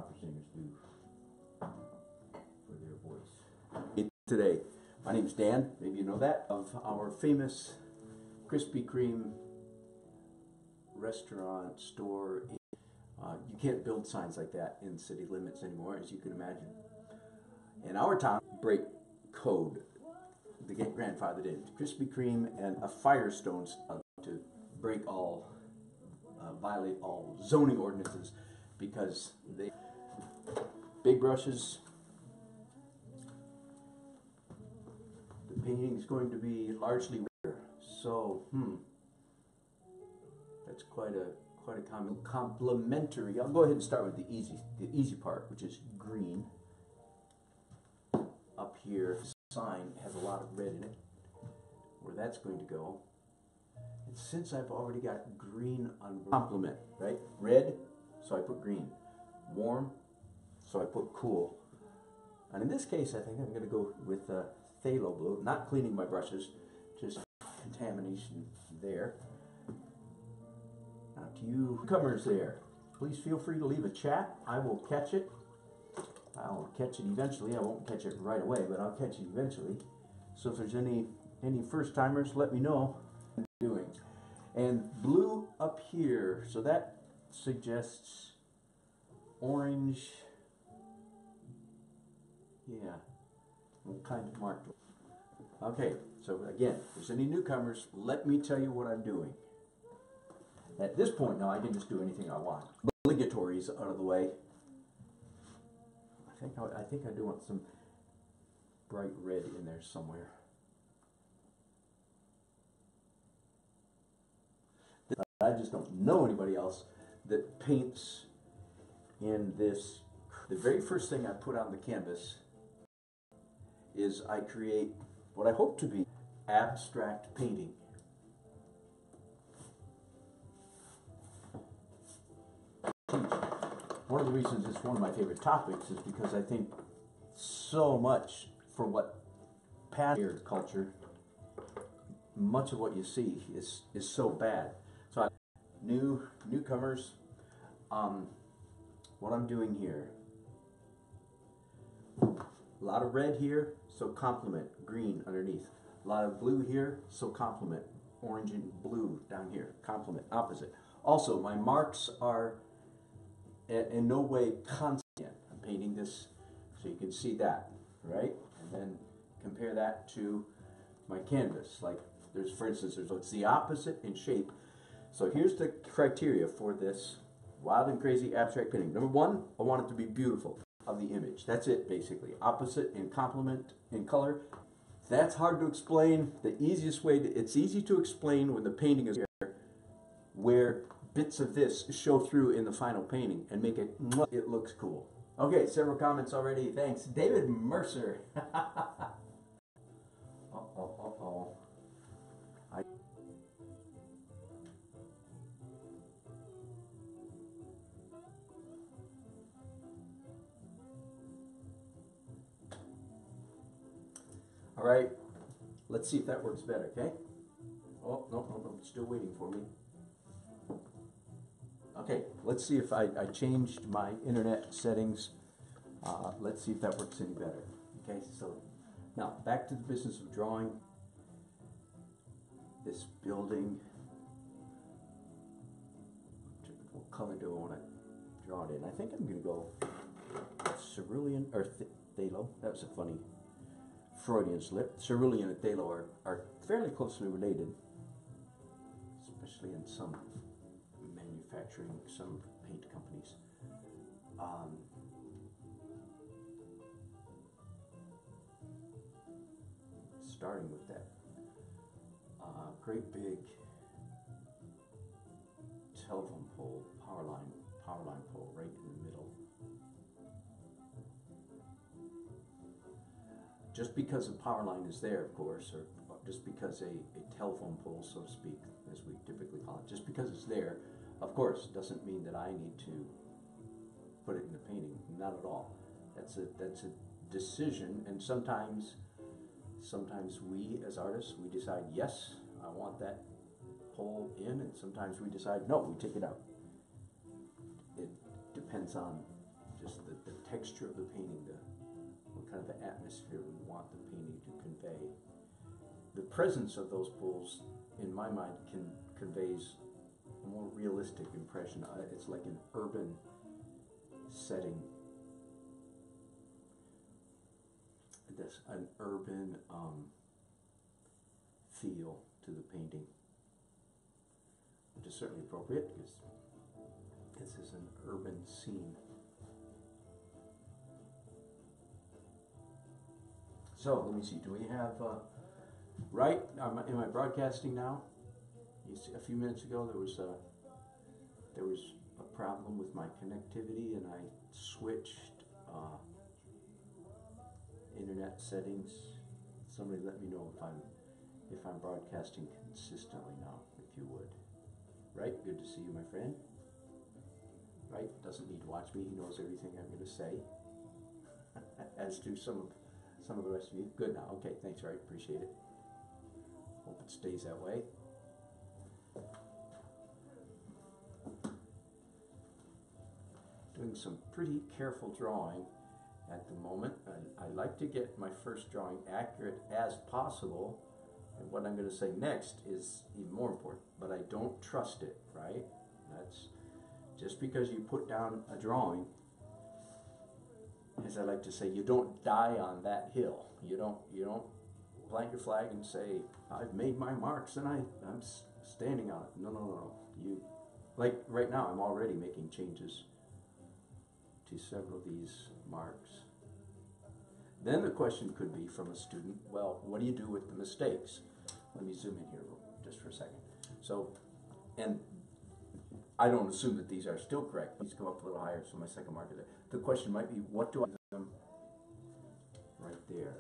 opera singers do for their voice. Today, my name is Dan, maybe you know that, of our famous Krispy Kreme restaurant store. You can't build signs like that in city limits anymore, as you can imagine. In our town, break code. The grandfathered in Krispy Kreme and a Firestone to break all, violate all zoning ordinances because they big brushes. The painting is going to be largely rare, so that's quite a complementary. I'll go ahead and start with the easy part, which is green. Up here, the sign has a lot of red in it. Where that's going to go, and since I've already got green on complement, right? Red, so I put green. Warm, so I put cool. And in this case, I think I'm going to go with phthalo blue. Not cleaning my brushes, just contamination there. Now to you newcomers there, please feel free to leave a chat. I will catch it. I'll catch it eventually. I won't catch it right away, but I'll catch it eventually. So if there's any first timers, let me know what I'm doing. And blue up here, so that suggests orange. Yeah, what kind of marked. Okay, so again, if there's any newcomers, let me tell you what I'm doing. At this point now, I can just do anything I want. Obligatory is out of the way. I think I do want some bright red in there somewhere. I just don't know anybody else that paints in this. The very first thing I put on the canvas is I create what I hope to be abstract painting. One of the reasons it's one of my favorite topics is because I think so much for what past culture, much of what you see is so bad. So newcomers, what I'm doing here, a lot of red here, so complement, green underneath. A lot of blue here, so complement, orange and blue down here, complement, opposite. Also, my marks are in no way constant. I'm painting this so you can see that, right? And then compare that to my canvas. Like there's, for instance, it's the opposite in shape. So here's the criteria for this wild and crazy abstract painting. Number one, I want it to be beautiful of the image. That's it, basically. Opposite and complement in color. That's hard to explain. The easiest way it's easy to explain when the painting is here, where bits of this show through in the final painting and make it looks cool. Okay, several comments already. Thanks. David Mercer. All right, let's see if that works better, okay? Oh, no, it's still waiting for me. Okay, let's see if I changed my internet settings. Let's see if that works any better. Okay, so now back to the business of drawing this building. What color do I want to draw it in? I think I'm going to go cerulean or phthalo. That was a funny Freudian slip. Cerulean and phthalo are fairly closely related, especially in some manufacturing, some paint companies. Starting with that great big telephone pole, power line pole right in the middle. Just because a power line is there, of course, or just because a telephone pole, so to speak, as we typically call it, just because it's there, of course, doesn't mean that I need to put it in the painting. Not at all. That's a decision, and sometimes we as artists, we decide, yes, I want that pole in, and sometimes we decide, no, we take it out. It depends on just texture of the painting, what kind of atmosphere we want the painting to convey. The presence of those pools, in my mind, conveys a more realistic impression. It's like an urban setting. There's an urban feel to the painting, which is certainly appropriate because this is an urban scene. So let me see. Do we have right? Am I broadcasting now? You see, a few minutes ago there was a problem with my connectivity, and I switched internet settings. Somebody let me know if I'm broadcasting consistently now, if you would. Right? Good to see you, my friend. Right? Doesn't need to watch me. He knows everything I'm going to say. As do some of the rest of you. Good now. Okay, thanks, right? Appreciate it. Hope it stays that way. Doing some pretty careful drawing at the moment. I like to get my first drawing accurate as possible, and what I'm going to say next is even more important, but I don't trust it, right? That's just because you put down a drawing, as I like to say, you don't die on that hill. You don't plant your flag and say, I've made my marks and I'm standing on it. No. You, like right now, I'm already making changes to several of these marks. Then the question could be from a student, well, what do you do with the mistakes? Let me zoom in here just for a second. So, and I don't assume that these are still correct. These go up a little higher, so my second mark is there. The question might be, what do I do with them right there?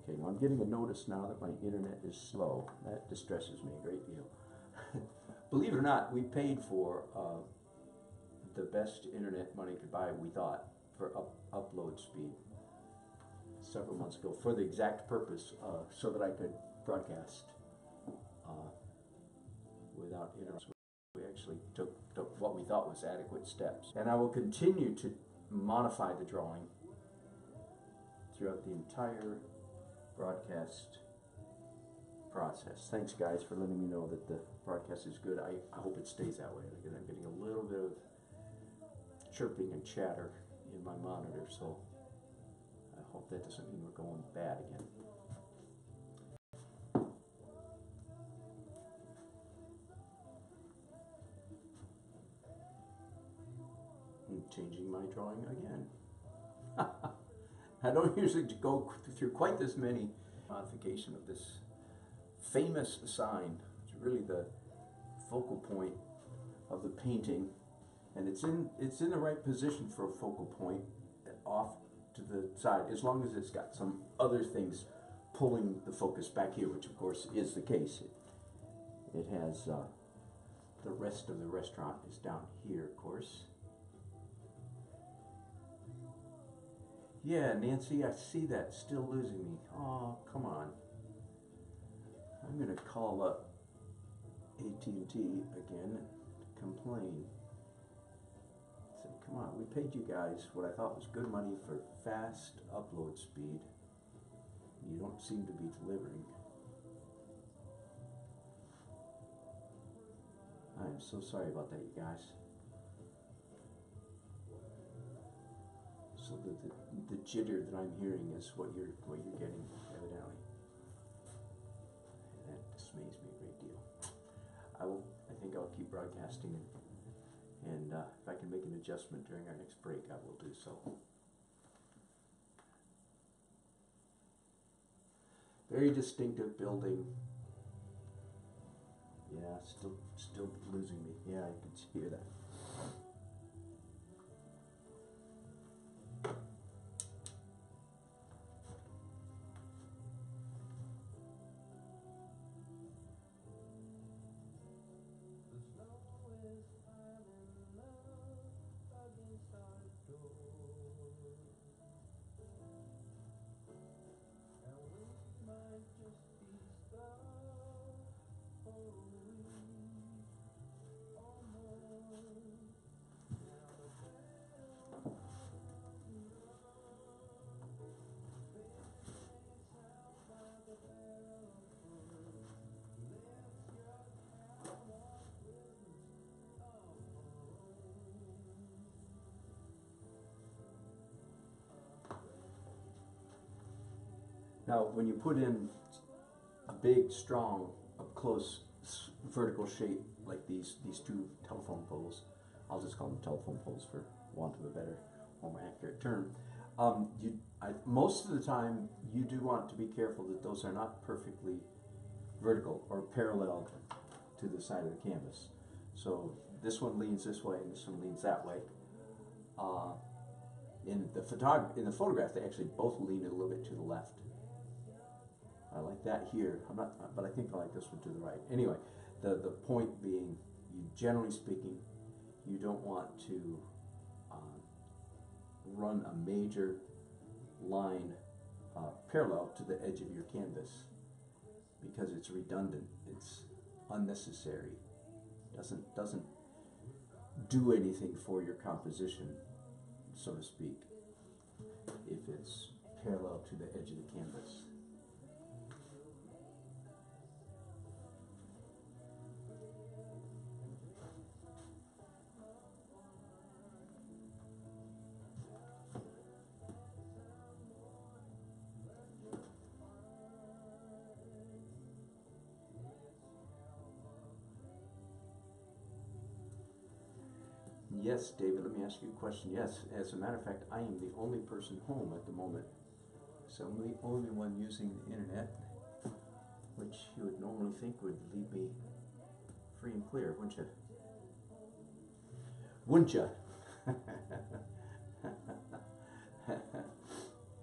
Okay, now I'm getting a notice now that my internet is slow. That distresses me a great deal. Believe it or not, we paid for the best internet money could buy, we thought, for upload speed several months ago for the exact purpose so that I could broadcast without interruption. We actually took what we thought was adequate steps. And I will continue to modify the drawing throughout the entire broadcast process. Thanks, guys, for letting me know that the broadcast is good. I hope it stays that way. I'm getting a little bit of chirping and chatter in my monitor, so I hope that doesn't mean we're going bad again. I'm changing my drawing again. I don't usually go through quite this many modification of this famous sign. It's really the focal point of the painting, and it's in the right position for a focal point off to the side, as long as it's got some other things pulling the focus back here, which of course is the case. It has the rest of the restaurant is down here, of course. Yeah, Nancy, I see that. Still losing me. Oh, come on. I'm going to call up AT&T again to complain. Say, come on, we paid you guys what I thought was good money for fast upload speed. You don't seem to be delivering. I am so sorry about that, you guys. So the jitter that I'm hearing is what you're getting, evidently. That dismays me a great deal. I think I'll keep broadcasting, and if I can make an adjustment during our next break, I will do so. Very distinctive building. Yeah, still losing me. Yeah, I can hear that. Now, when you put in a big, strong, up-close vertical shape like these two telephone poles, I'll just call them telephone poles for want of a better, more accurate term. Most of the time, you do want to be careful that those are not perfectly vertical or parallel to the side of the canvas. So this one leans this way and this one leans that way. In the photograph, they actually both lean a little bit to the left. I like that here. But I think I like this one to the right. Anyway, the point being, generally speaking, you don't want to run a major line parallel to the edge of your canvas, because it's redundant, it's unnecessary, doesn't do anything for your composition, so to speak, if it's parallel to the edge of the canvas. Yes, David, let me ask you a question. Yes, as a matter of fact, I am the only person home at the moment. So I'm the only one using the internet, which you would normally think would leave me free and clear, wouldn't you? Wouldn't you?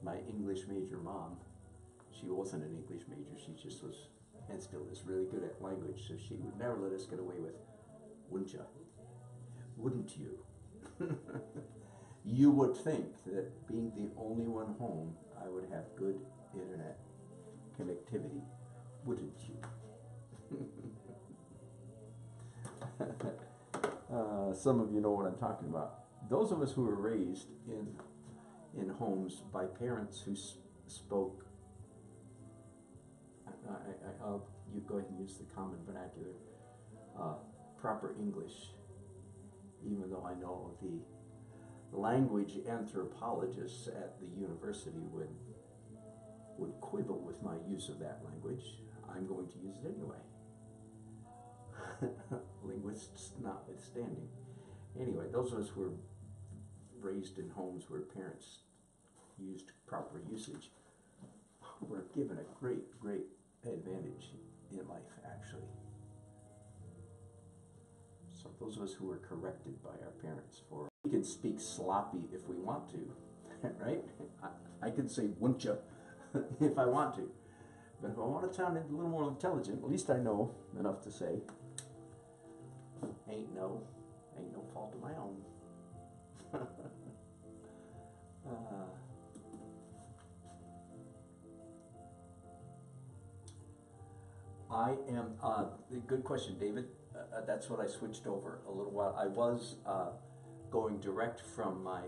My English major mom, she wasn't an English major, she just was, and still is, really good at language, so she would never let us get away with, wouldn't you? Wouldn't you? You would think that being the only one home, I would have good internet connectivity, wouldn't you? Some of you know what I'm talking about. Those of us who were raised in homes by parents who spoke, you go ahead and use the common vernacular, proper English, even though I know the language anthropologists at the university would quibble with my use of that language. I'm going to use it anyway. Linguists notwithstanding. Anyway, those of us who were raised in homes where parents used proper usage were given a great advantage in life, actually. So those of us who were corrected by our parents for, we can speak sloppy if we want to, right? I could say wouldn't you if I want to. But if I want to sound a little more intelligent, at least I know enough to say, ain't no fault of my own. I am, good question, David. That's what I switched over a little while. I was going direct from my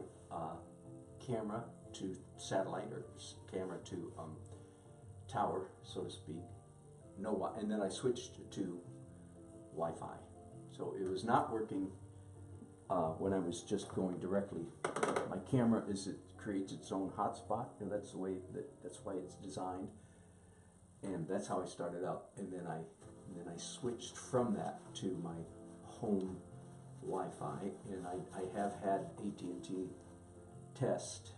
camera to satellite, or camera to tower, so to speak. And then I switched to Wi-Fi. So it was not working when I was just going directly. My camera creates its own hotspot, and that's why it's designed. And that's how I started out, and then I switched from that to my home Wi-Fi, and I have had AT&T test.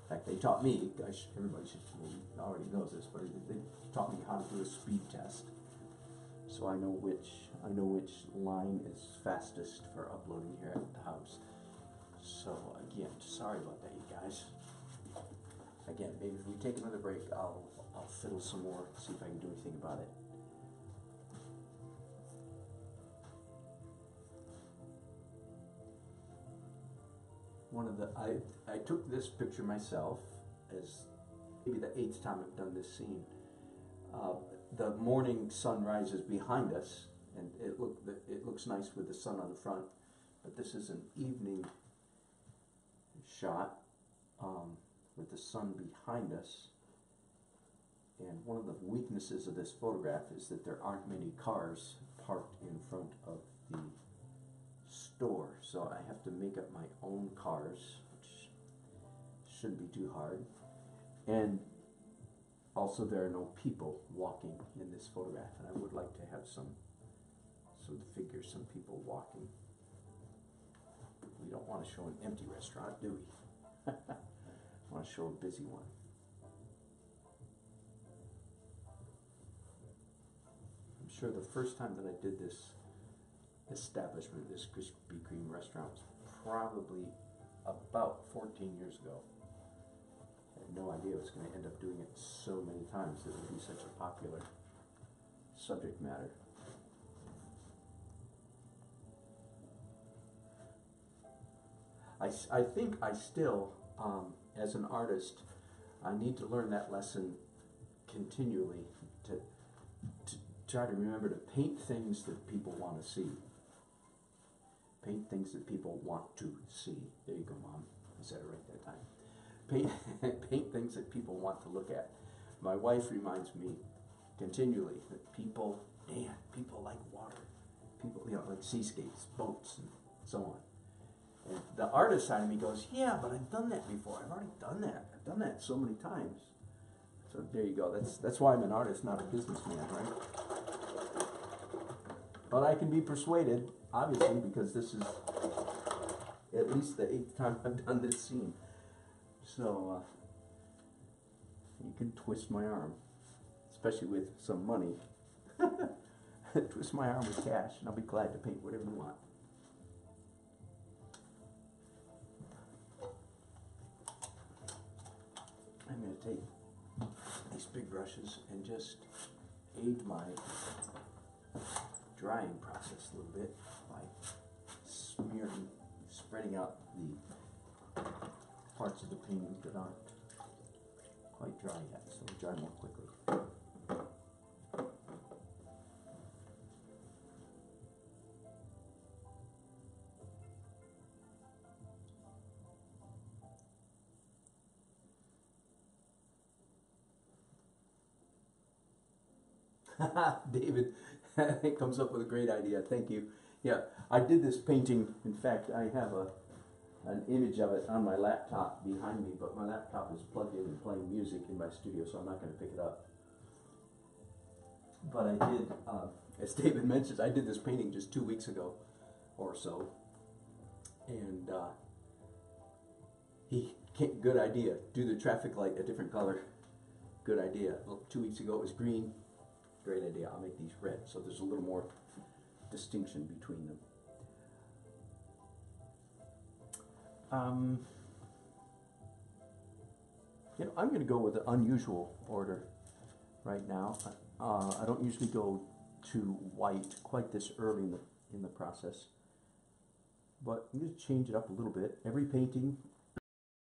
In fact, they taught me. Everybody already knows this, but they taught me how to do a speed test, so I know which line is fastest for uploading here at the house. So again, sorry about that, you guys. Again, maybe if we take another break, I'll fiddle some more, see if I can do anything about it. I took this picture myself, as maybe the 8th time I've done this scene. The morning sun rises behind us, and it looks nice with the sun on the front, but this is an evening shot with the sun behind us. And one of the weaknesses of this photograph is that there aren't many cars parked in front of the store. So I have to make up my own cars, which shouldn't be too hard. And Also, there are no people walking in this photograph, and I would like to have some figures, some people walking. We don't want to show an empty restaurant, do we? We want to show a busy one. I'm sure the first time that I did this establishment, this Krispy Kreme restaurant, was probably about 14 years ago. I had no idea I was going to end up doing it so many times. It would be such a popular subject matter. I think I still, as an artist, I need to learn that lesson continually to try to remember to paint things that people want to see. Paint things that people want to see. There you go, Mom. I said it right that time. Paint things that people want to look at. My wife reminds me continually that people like water. People, like seascapes, boats, and so on. And the artist side of me goes, yeah, but I've done that before. I've already done that. I've done that so many times. So there you go. That's why I'm an artist, not a businessman, right? But I can be persuaded, obviously, because this is at least the 8th time I've done this scene. So you can twist my arm, especially with some money. Twist my arm with cash, and I'll be glad to paint whatever you want. I'm going to take these big brushes and just aid my drying process a little bit by spreading out the parts of the painting that aren't quite dry yet, so they'll dry more quickly. David comes up with a great idea. Thank you. Yeah, I did this painting. In fact, I have an image of it on my laptop behind me, but my laptop is plugged in and playing music in my studio, so I'm not going to pick it up. But I did, as David mentions, I did this painting just 2 weeks ago or so. And good idea. Do the traffic light a different color. Good idea. Well, 2 weeks ago it was green. Great idea. I'll make these red, so there's a little more distinction between them. I'm going to go with the unusual order right now. I don't usually go to white quite this early in the process, but I'm going to change it up a little bit. Every painting,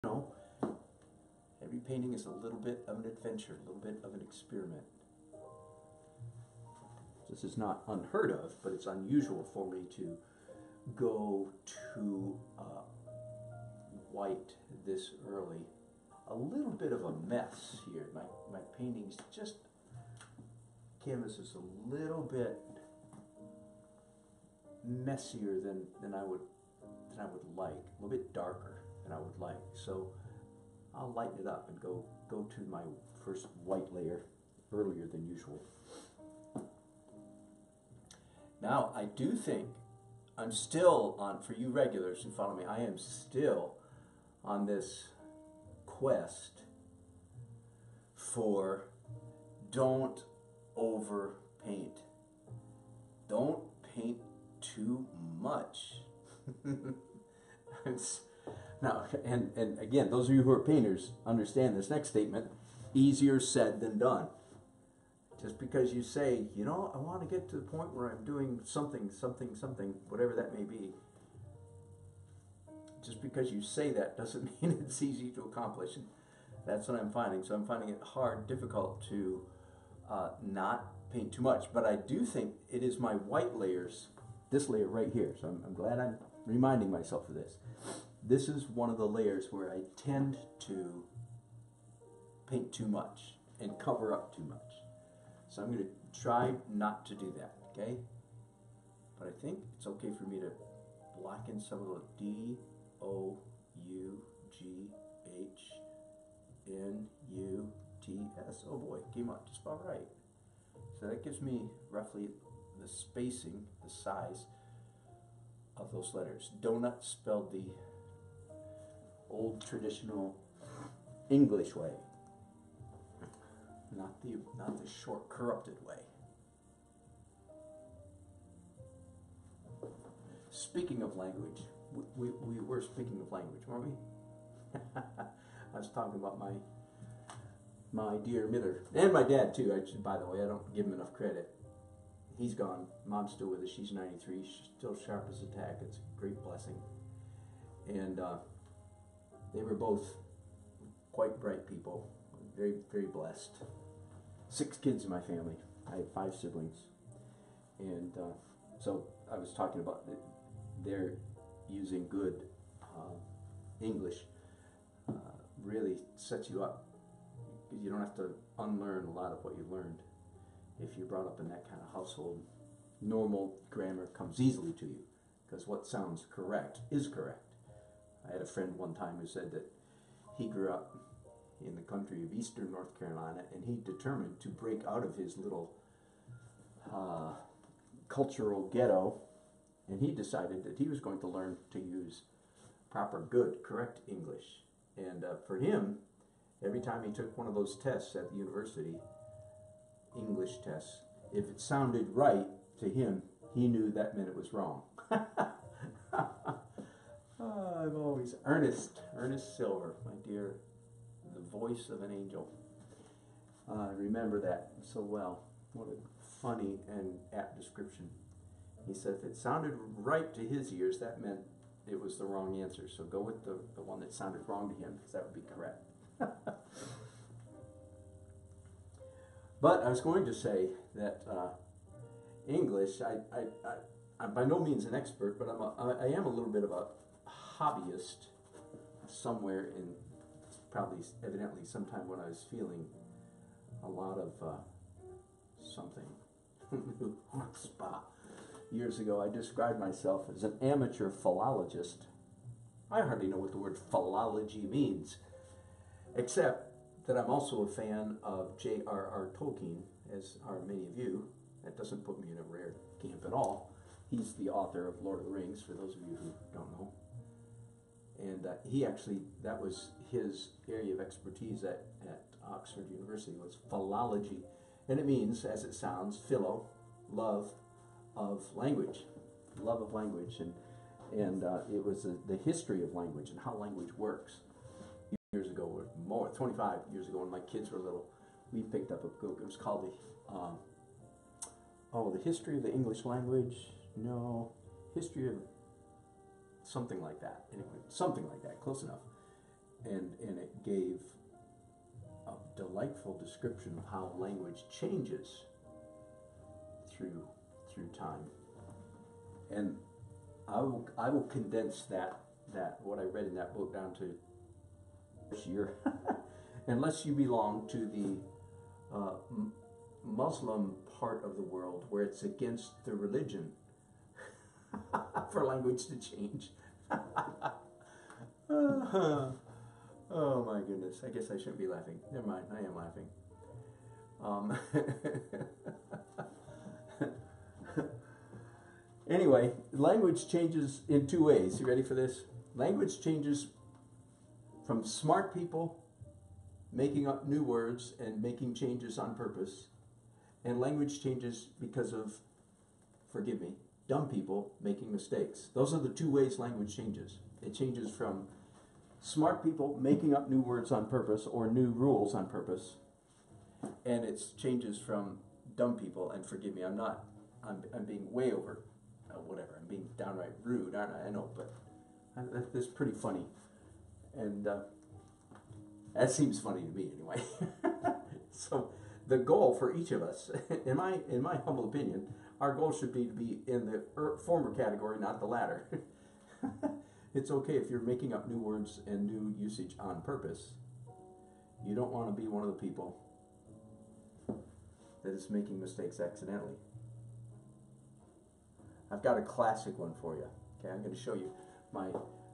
every painting is a little bit of an adventure, a little bit of an experiment. This is not unheard of, but it's unusual for me to go to white this early. A little bit of a mess here. My paintings just, canvas is a little bit messier than I would like, a little bit darker than I would like. So I'll lighten it up and go to my first white layer earlier than usual. Now, I do think I'm still on, for you regulars who follow me, I am still on this quest for don't overpaint. Don't paint too much. Now, and again, those of you who are painters understand this next statement, easier said than done. Just because you say, I want to get to the point where I'm doing something, whatever that may be, just because you say that doesn't mean it's easy to accomplish. And that's what I'm finding. So I'm finding it hard, difficult to not paint too much. But I do think it is my white layers, this layer right here. So I'm glad I'm reminding myself of this. This is one of the layers where I tend to paint too much and cover up too much. So I'm going to try not to do that, okay? But I think it's okay for me to block in some of the D-O-U-G-H-N-U-T T-S. Oh boy, came out just about right. So that gives me roughly the spacing, the size of those letters. Donut spelled the old traditional English way, not the short corrupted way. Speaking of language, we were speaking of language, weren't we? I was talking about my dear mother and my dad too. By the way, I don't give him enough credit. He's gone. Mom's still with us. She's 93. She's still sharp as a tack. It's a great blessing. And they were both quite bright people. Very, very blessed. 6 kids in my family. I have 5 siblings. And so I was talking about they're using good English. Really sets you up. You don't have to unlearn a lot of what you learned. If you're brought up in that kind of household, normal grammar comes easily to you because what sounds correct is correct. I had a friend one time who said that he grew up in the country of eastern North Carolina and he determined to break out of his little cultural ghetto, and he decided that he was going to learn to use proper, good, correct English. And for him, every time he took one of those tests at the university, English tests, if it sounded right to him, he knew that meant it was wrong. I've always, Ernest Silver, my dear, the voice of an angel. I remember that so well. What a funny and apt description. He said if it sounded right to his ears, that meant it was the wrong answer. So go with the one that sounded wrong to him, because that would be correct. But I was going to say that English, I'm by no means an expert, but I am a little bit of a hobbyist somewhere in, probably evidently sometime when I was feeling a lot of something. Spa. Years ago, I described myself as an amateur philologist. I hardly know what the word philology means, except that I'm also a fan of J.R.R. Tolkien, as are many of you. That doesn't put me in a rare camp at all. He's the author of Lord of the Rings, for those of you who don't know. And he actually, that was his area of expertise at Oxford University, was philology. And it means, as it sounds, philo, love of language. Love of language. And it was the history of language and how language works. Years ago, or more, 25 years ago, when my kids were little, we picked up a book. It was called the History of the English Language. No, History of something like that. Anyway, something like that, close enough. And it gave a delightful description of how language changes through time. And I will condense that what I read in that book down to this year, unless you belong to the Muslim part of the world where it's against the religion for language to change. Oh my goodness, I guess I shouldn't be laughing. Never mind, I am laughing. Anyway, language changes in 2 ways. You ready for this? Language changes from smart people making up new words and making changes on purpose, and language changes because of, forgive me, dumb people making mistakes. Those are the 2 ways language changes. It changes from smart people making up new words on purpose or new rules on purpose, and it changes from dumb people, and forgive me, I'm being way over, whatever, I'm being downright rude, aren't I? I know, but that's pretty funny. And that seems funny to me anyway. So the goal for each of us, in my humble opinion, our goal should be to be in the former category, not the latter. It's okay if you're making up new words and new usage on purpose. You don't want to be one of the people that is making mistakes accidentally. I've got a classic one for you. Okay, I'm going to show you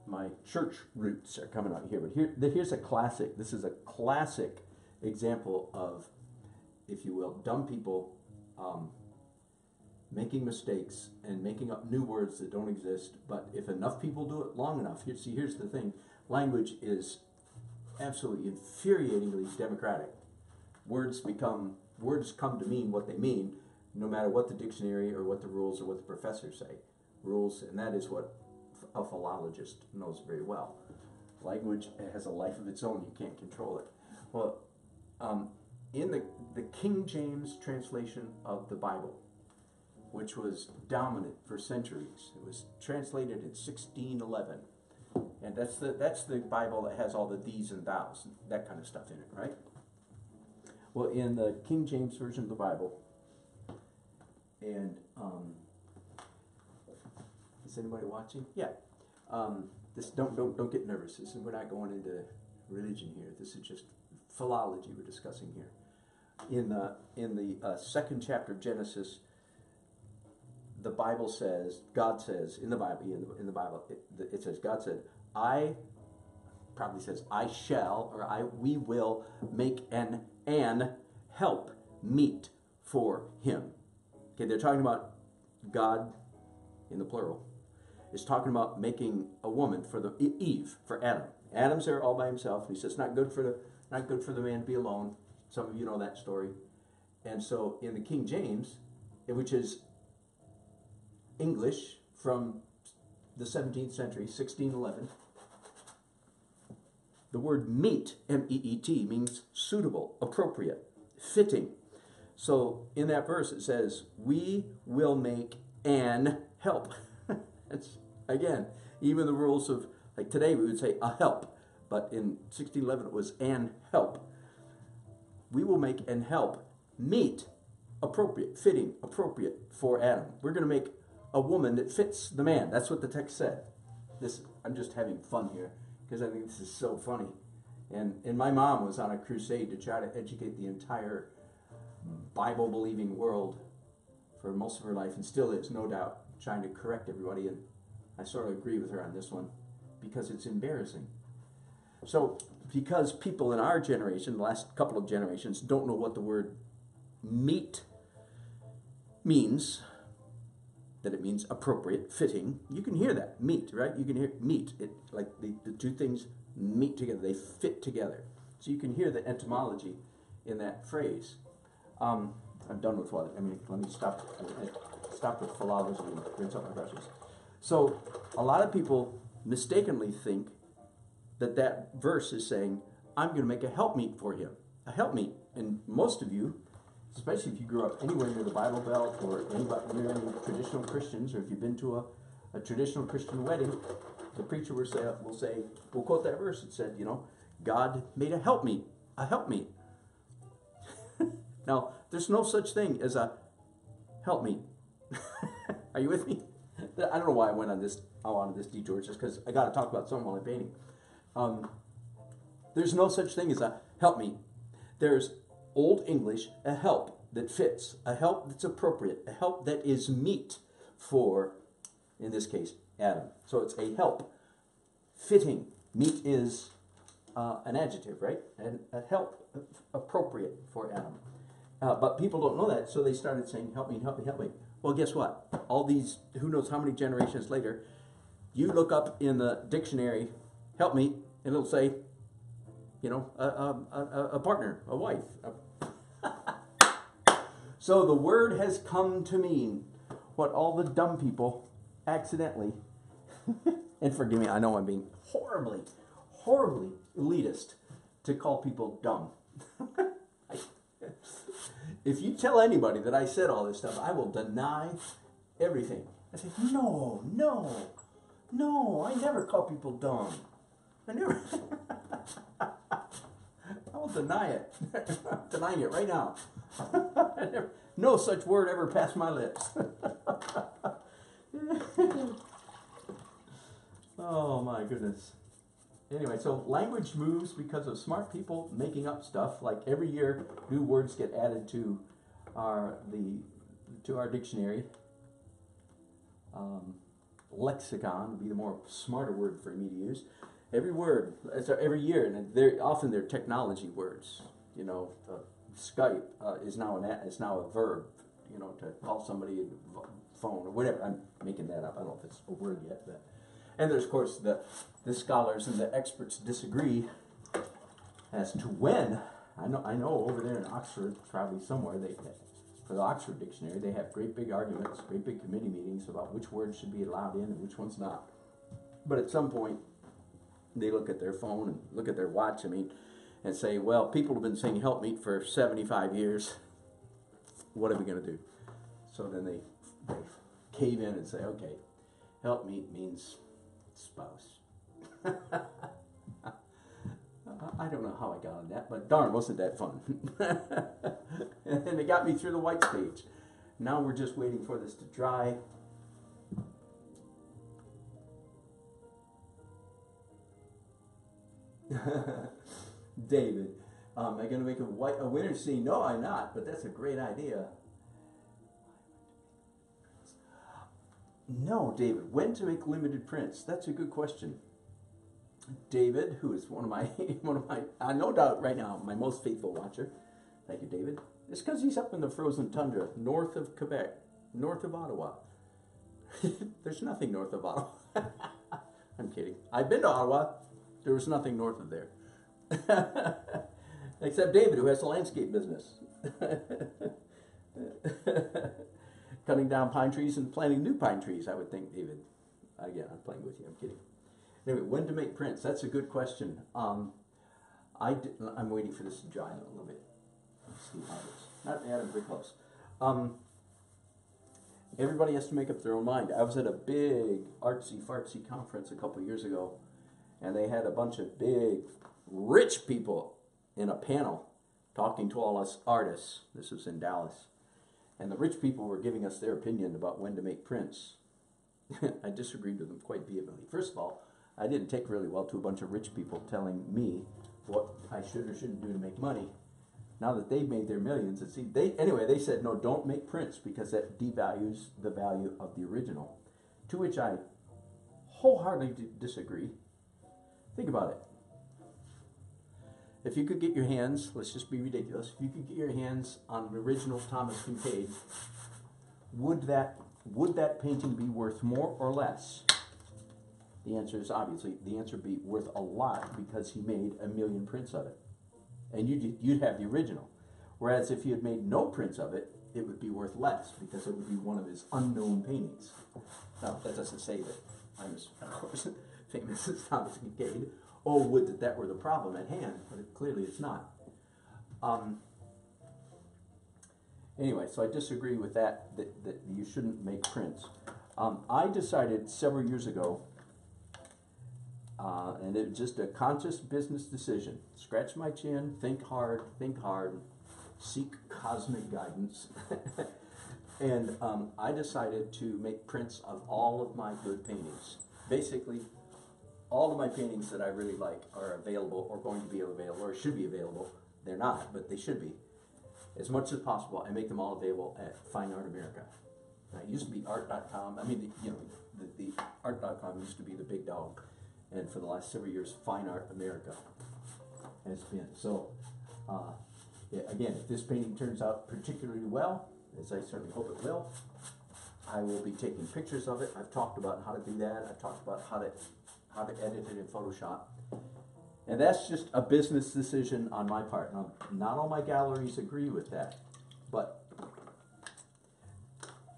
my church roots are coming out here, but here's a classic. This is a classic example of, if you will, dumb people making mistakes and making up new words that don't exist. But if enough people do it long enough, here's the thing: language is absolutely infuriatingly democratic. Words come to mean what they mean, no matter what the dictionary or what the rules or what the professors say. Rules, and that is what a philologist knows very well. Language has a life of its own. You can't control it. Well, in the King James translation of the Bible, which was dominant for centuries, it was translated in 1611, and that's the Bible that has all the these and thous, that kind of stuff in it, right? Well, in the King James version of the Bible, and is anybody watching? Yeah. This don't get nervous. We're not going into religion here. This is just philology we're discussing here. In the second chapter of Genesis, the Bible says, God says in the Bible, it says, God said, I shall, or we will make an help meet for him. Okay, they're talking about God in the plural. Is talking about making a woman for Eve, for Adam. Adam's there all by himself. He says, not good for the man to be alone. Some of you know that story. And so in the King James, which is English from the 17th century, 1611, the word meet, M-E-E-T, means suitable, appropriate, fitting. So in that verse it says, we will make an help. It's, again, even the rules of, like today we would say a help, but in 1611 it was an help. We will make an help meet, appropriate, fitting, appropriate for Adam. We're going to make a woman that fits the man. That's what the text said. I'm just having fun here because I think this is so funny. And my mom was on a crusade to try to educate the entire Bible-believing world for most of her life, and still is, no doubt, trying to correct everybody, and I sort of agree with her on this one because it's embarrassing. So, because people in our generation, the last couple of generations, don't know what the word meet means, that it means appropriate, fitting, you can hear that, meet, right? You can hear meet, it, like the two things meet together, they fit together. So you can hear the etymology in that phrase. I'm done with what, let me stop with philology and rinse out my brushes. So a lot of people mistakenly think that verse is saying, I'm going to make a helpmeet for him. A helpmeet. And most of you, especially if you grew up anywhere near the Bible Belt or near any traditional Christians, or if you've been to a traditional Christian wedding, the preacher will quote that verse. It said, God made a helpmeet. A helpmeet. Now, there's no such thing as a helpmeet. Are you with me? I don't know why I went on this detour, just because I got to talk about something while I'm painting. There's no such thing as a helpmeet. There's Old English, a help that fits, a help that's appropriate, a help that is meet for, in this case, Adam. So it's a help, fitting. Meet is an adjective, right? And a help, appropriate for Adam. But people don't know that, so they started saying, help me, help me, help me. Well, guess what? All these, who knows how many generations later, you look up in the dictionary, help me, and it'll say, a partner, a wife. So the word has come to mean what all the dumb people accidentally, and forgive me, I know I'm being horribly elitist to call people dumb. If you tell anybody that I said all this stuff, I will deny everything. I say, no, I never call people dumb. I never. I will deny it. I'm denying it right now. No such word ever passed my lips. Oh my goodness. Anyway, so language moves because of smart people making up stuff. Like every year, new words get added to our dictionary. Lexicon would be the more smarter word for me to use. Every word, every year, and they're technology words. you know, Skype is now a verb, you know, to call somebody phone or whatever. I'm making that up. I don't know if it's a word yet. But. And there's, of course, the scholars and the experts disagree as to when. I know over there in Oxford, probably somewhere, for the Oxford Dictionary, they have great big arguments, great big committee meetings about which words should be allowed in and which ones not. But at some point, they look at their phone and look at their watch, and say, well, people have been saying help meet for 75 years. What are we going to do? So then they cave in and say, okay, help meet means spouse. I don't know how I got on that, but darn, wasn't that fun. And they got me through the white stage. Now we're just waiting for this to dry. David, am I going to make a winter scene? No, I'm not, but that's a great idea. No, David, when to make limited prints? That's a good question. David, who is one of my, no doubt right now, my most faithful watcher. Thank you, David. It's because he's up in the frozen tundra, north of Quebec, north of Ottawa. There's nothing north of Ottawa. I'm kidding. I've been to Ottawa. There was nothing north of there. Except David, who has a landscape business. Cutting down pine trees and planting new pine trees, I would think, David. Again, I'm playing with you. I'm kidding. Anyway, when to make prints? That's a good question. I'm waiting for this to dry a little bit. Let's see how it is. Not bad, I'm very close. Everybody has to make up their own mind. I was at a big artsy-fartsy conference a couple years ago, and they had a bunch of big, rich people in a panel talking to all us artists. This was in Dallas. And the rich people were giving us their opinion about when to make prints. I disagreed with them quite vehemently. First of all, I didn't take really well to a bunch of rich people telling me what I should or shouldn't do to make money. Now that they've made their millions, they said, no, don't make prints because that devalues the value of the original. To which I wholeheartedly disagree. Think about it. If you could get your hands, let's just be ridiculous, if you could get your hands on an original Thomas Kincaid, would that painting be worth more or less? The answer is obviously, the answer would be worth a lot because he made 1 million prints of it. And you'd have the original. Whereas if you had made no prints of it, it would be worth less because it would be one of his unknown paintings. Now, that doesn't say that I'm as, of course, famous as Thomas Kincaid. Oh, would that were the problem at hand, but clearly it's not. Anyway, so I disagree with that you shouldn't make prints. I decided several years ago, and it was just a conscious business decision. Scratch my chin, think hard, seek cosmic guidance. And I decided to make prints of all of my good paintings. Basically, all of my paintings that I really like are available or going to be available or should be available. They're not, but they should be. As much as possible, I make them all available at Fine Art America. Now, it used to be art.com. I mean, the art.com used to be the big dog. And for the last several years, Fine Art America has been. So, yeah, again, if this painting turns out particularly well, as I certainly hope it will, I will be taking pictures of it. I've talked about how to do that. I've talked about how to edit it in Photoshop. And that's just a business decision on my part. Now, not all my galleries agree with that, but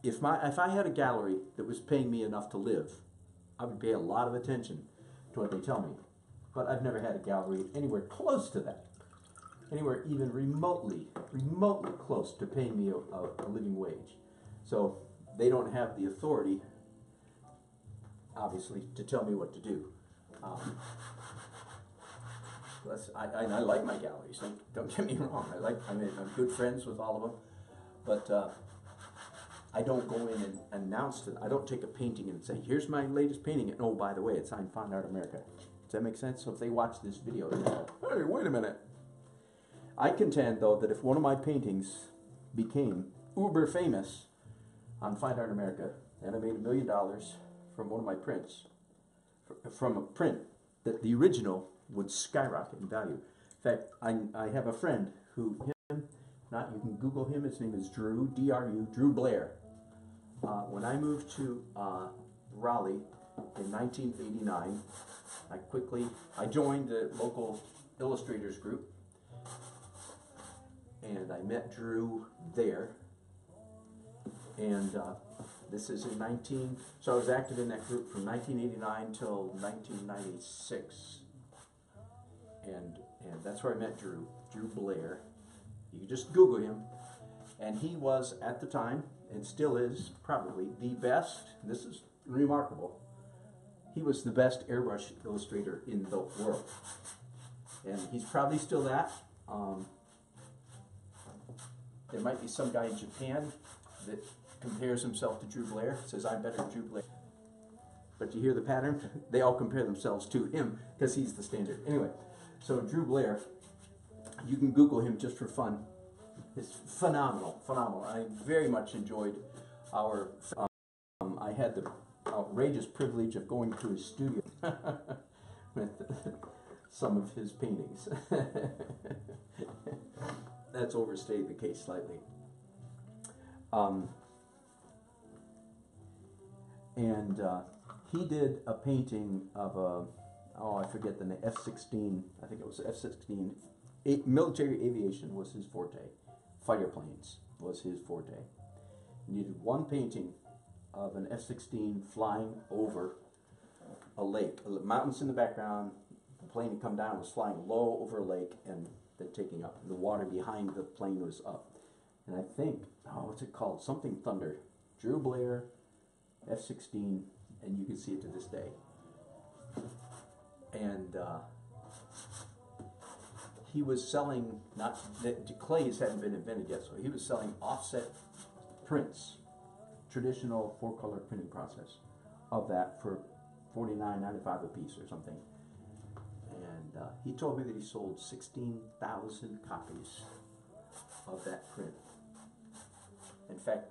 if I had a gallery that was paying me enough to live, I would pay a lot of attention to what they tell me. But I've never had a gallery anywhere close to that, anywhere even remotely close to paying me a living wage. So they don't have the authority, obviously, to tell me what to do. I like my galleries. Don't get me wrong. I'm good friends with all of them, but I don't go in and announce it. I don't take a painting and say, "Here's my latest painting," and oh, by the way, it's signed Fine Art America. Does that make sense? So if they watch this video, they go, "Hey, wait a minute." I contend, though, that if one of my paintings became uber famous on Fine Art America, and I made $1 million from one of my prints, from a print, that the original would skyrocket in value. fact, I have a friend who, you can Google him, his name is Drew, D-R-U, Drew Blair. When I moved to Raleigh in 1989, I joined the local illustrators group, and I met Drew there. And this is in so I was active in that group from 1989 till 1996. And that's where I met Drew Blair. You can just Google him. And he was, at the time, and still is, probably the best, this is remarkable, he was the best airbrush illustrator in the world. And he's probably still that. There might be some guy in Japan that compares himself to Drew Blair, says, I'm better than Drew Blair. But you hear the pattern? They all compare themselves to him because he's the standard. Anyway, so Drew Blair, you can Google him just for fun. It's phenomenal, phenomenal. I very much enjoyed our, I had the outrageous privilege of going to his studio with some of his paintings. That's overstated the case slightly. He did a painting of I forget the name, F-16, I think it was F-16. Military aviation was his forte. Fighter planes was his forte. And he did one painting of an F-16 flying over a lake. Mountains in the background, the plane had come down, was flying low over a lake, and then taking up. The water behind the plane was up. And I think, what's it called? Something Thunder. Drew Blair, F-16, and you can see it to this day. And he was selling, clays hadn't been invented yet, so he was selling offset prints, traditional 4-color printing process of that for $49.95 a piece or something. And he told me that he sold 16,000 copies of that print. In fact,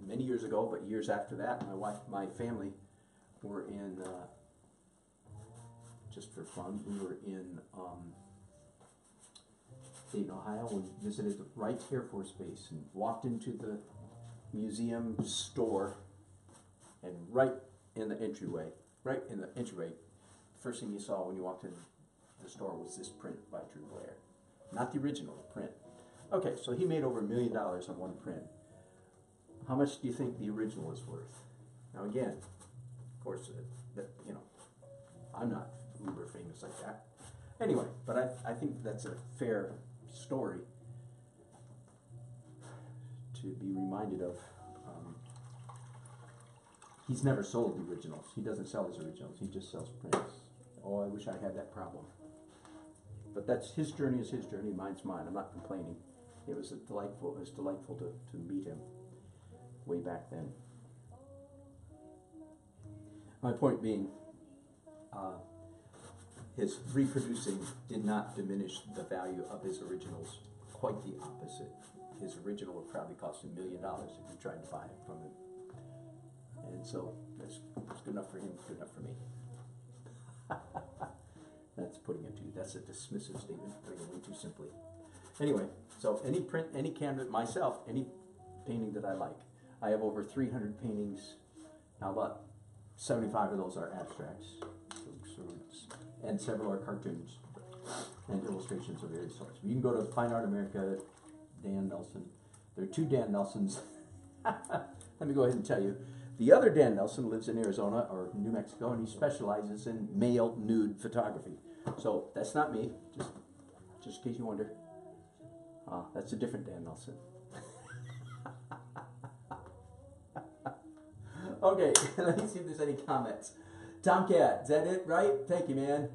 many years ago, but years after that, my family were in, just for fun, we were in Dayton, Ohio. We visited the Wright Air Force Base and walked into the museum store, and right in the entryway, first thing you saw when you walked in the store was this print by Drew Blair. Not the original, print. Okay, so he made over $1 million on one print. How much do you think the original is worth? Now again, of course, I'm not uber famous like that. Anyway, but I think that's a fair story to be reminded of. He's never sold the originals. He doesn't sell his originals. He just sells prints. Oh, I wish I had that problem. But that's his journey is his journey, mine's mine. I'm not complaining. It was delightful to meet him way back then. My point being, his reproducing did not diminish the value of his originals. Quite the opposite. His original would probably cost $1 million if you tried to buy it from him. And so that's good enough for him, good enough for me. That's putting it that's a dismissive statement, putting it way too simply. Anyway, so any print, any canvas, myself, any painting that I like. I have over 300 paintings. Now about 75 of those are abstracts, and several are cartoons and illustrations of various sorts. You can go to Fine Art America, Dan Nelson. There are two Dan Nelsons. Let me go ahead and tell you. The other Dan Nelson lives in Arizona or New Mexico, and he specializes in male nude photography. So that's not me, just in case you wonder. That's a different Dan Nelson. Okay, let me see if there's any comments. Tomcat, is that it, right? Thank you, man.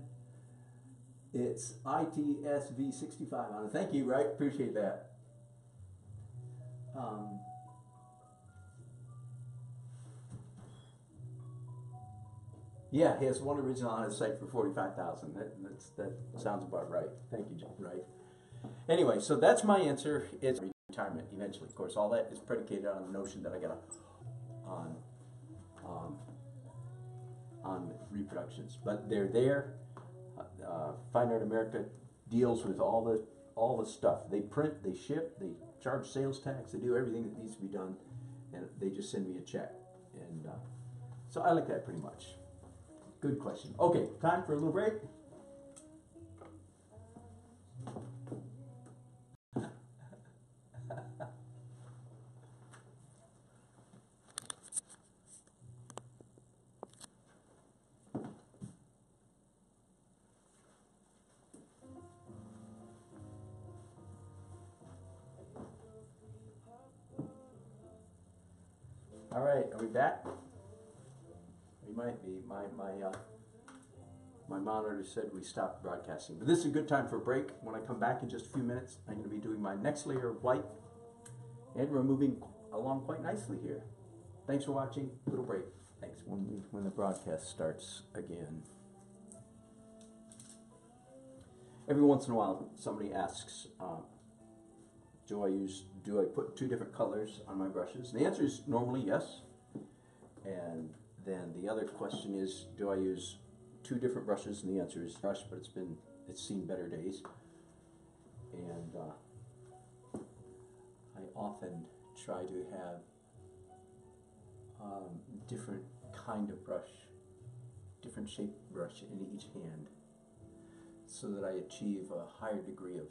It's ITSV65 on it. Thank you, right? Appreciate that. Yeah, he has one original on his site for $45,000. That sounds about right. Thank you, John. Right. Anyway, so that's my answer. It's retirement eventually. Of course, all that is predicated on the notion that I got on reproductions, but they're there. Fine Art America deals with all the stuff. They print, they ship, they charge sales tax, they do everything that needs to be done, and they just send me a check. And so I like that pretty much. Good question. Okay, time for a little break. All right, are we back? We might be. My monitor said we stopped broadcasting. But this is a good time for a break. When I come back in just a few minutes, I'm going to be doing my next layer of white. And we're moving along quite nicely here. Thanks for watching. Little break. Thanks. When the broadcast starts again. Every once in a while, somebody asks, do I put two different colors on my brushes? And the answer is normally yes. And then the other question is, do I use two different brushes? And the answer is brush, but it's seen better days. And I often try to have different kind of brush, different shaped brush in each hand, so that I achieve a higher degree of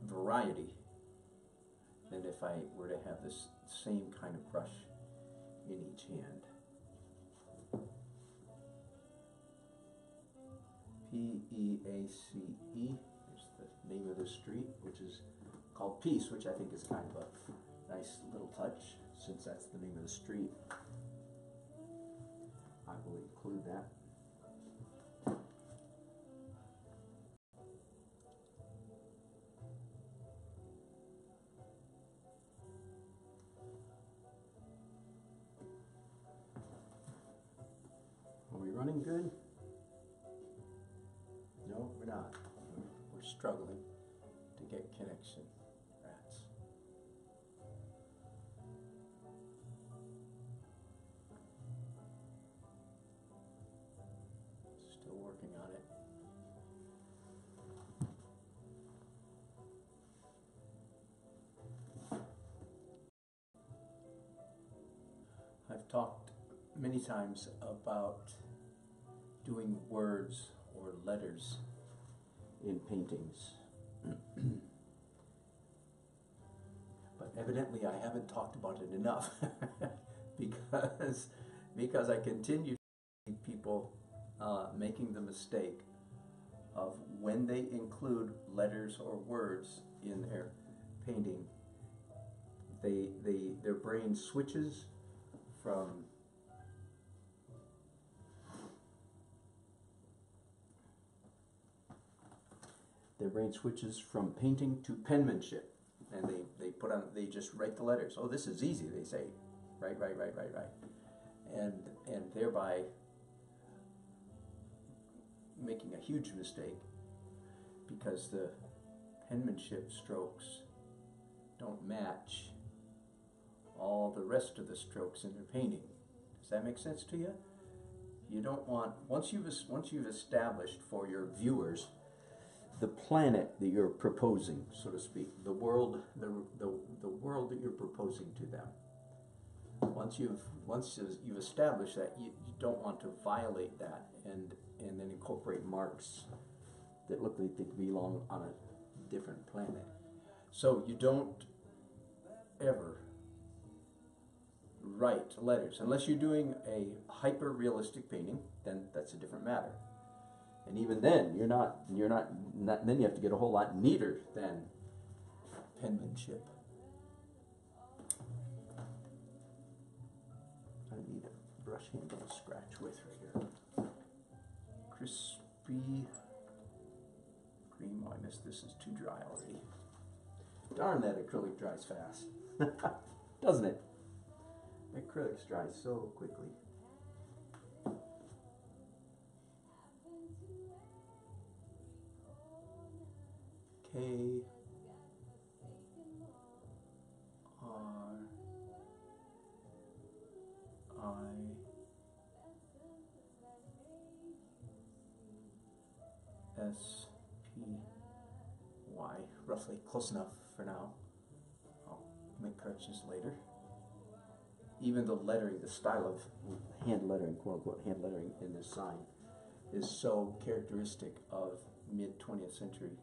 variety than if I were to have this same kind of brush in each hand. P-E-A-C-E is the name of the street, which is called Peace, which I think is kind of a nice little touch, since that's the name of the street. I will include that. Are we running good? No, we're not. We're struggling to get connection. Rats. Still working on it. I've talked many times about doing words or letters in paintings. But evidently I haven't talked about it enough because I continue to see people making the mistake of, when they include letters or words in their painting, their brain switches from painting to penmanship, and they just write the letters. Oh, this is easy, they say. Right. And thereby making a huge mistake, because the penmanship strokes don't match all the rest of the strokes in their painting. Does that make sense to you? You don't want, once you've established for your viewers the planet that you're proposing, so to speak, the world that you're proposing to them. Once you've established that, you don't want to violate that and then incorporate marks that look like they belong on a different planet. So you don't ever write letters unless you're doing a hyper-realistic painting. Then that's a different matter. And even then, then you have to get a whole lot neater than penmanship. I need a brush handle to scratch with right here. Krispy Kreme. Oh, I missed this. Is too dry already. Darn, that acrylic dries fast. Doesn't it? Acrylics dry so quickly. K R I S P roughly close enough for now. I'll make corrections later. Even the lettering, the style of hand lettering, quote unquote hand lettering in this sign is so characteristic of mid 20th century.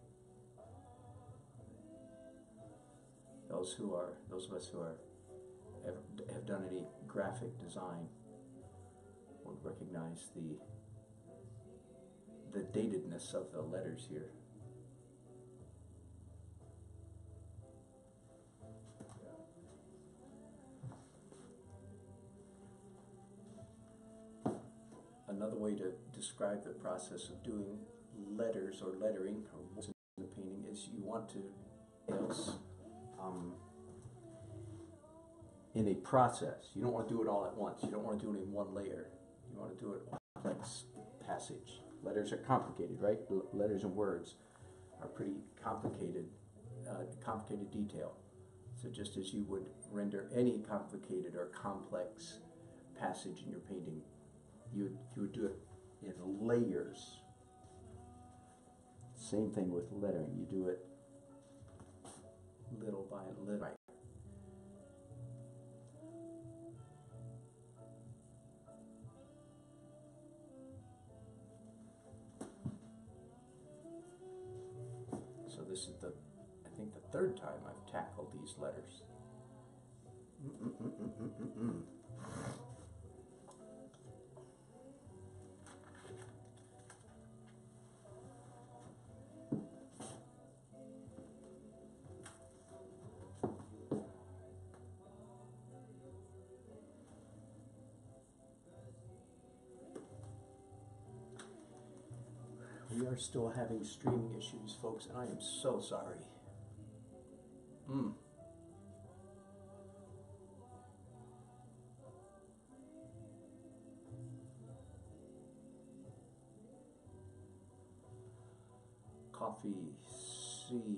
Those of us who have done any graphic design would recognize the datedness of the letters here. Another way to describe the process of doing letters or lettering or words in the painting is you want to in a process. You don't want to do it all at once. You don't want to do it in one layer. You want to do it complex passage. Letters are complicated, right? Letters and words are pretty complicated, complicated detail. So just as you would render any complicated or complex passage in your painting, you would do it in layers. Same thing with lettering. You do it little by little. So this is I think the third time I've tackled these letters. We are still having streaming issues, folks, and I am so sorry. Coffee, C-O-F-F-E-E.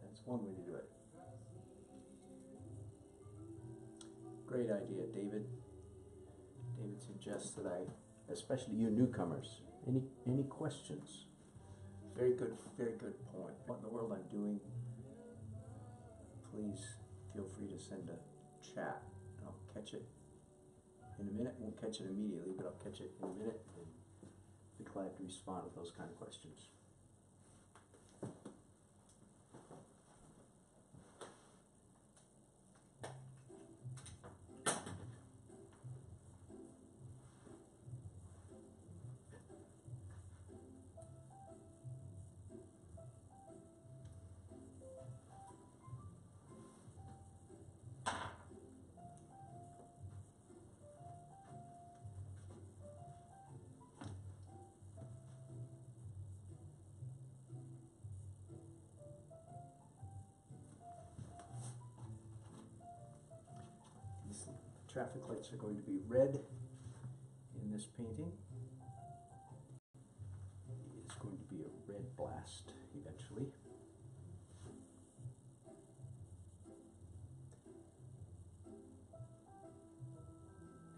That's one way to do it. Great idea, David. David suggests that especially you newcomers, any questions? Very good point. What in the world I'm doing? Please feel free to send a chat. I'll catch it in a minute. Won't catch it immediately, but I'll catch it in a minute and be glad to respond to those kind of questions. Traffic lights are going to be red in this painting. It's going to be a red blast eventually.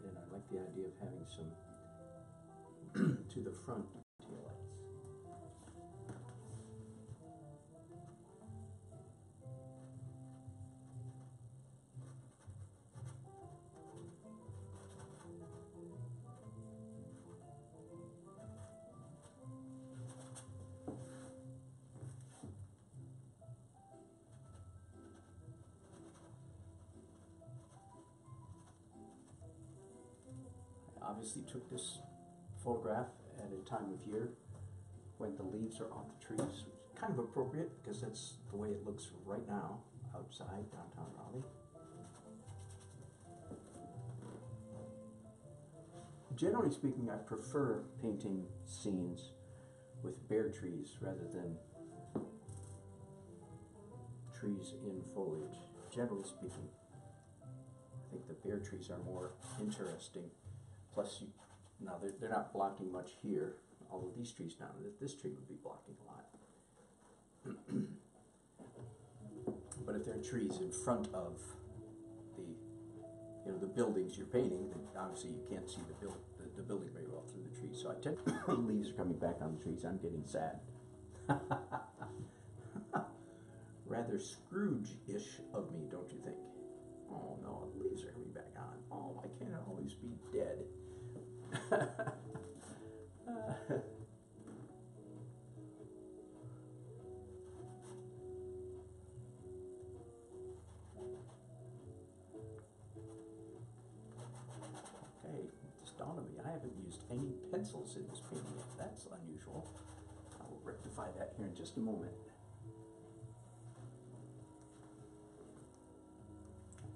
And I like the idea of having some to the front tail lights. Obviously took this photograph at a time of year when the leaves are off the trees, which is kind of appropriate because that's the way it looks right now outside downtown Raleigh. Generally speaking, I prefer painting scenes with bare trees rather than trees in foliage. Generally speaking, I think the bare trees are more interesting. Plus, now they're not blocking much here, although these trees now, this tree would be blocking a lot. But if there are trees in front of the you know, the buildings you're painting, obviously you can't see the building very well through the trees. So I tend the leaves are coming back on the trees. I'm getting sad. Rather Scrooge-ish of me, don't you think? Oh no, the leaves are coming back on. Oh, why can't it always be dead? Okay, it just dawned on me, I haven't used any pencils in this painting yet. That's unusual. I will rectify that here in just a moment.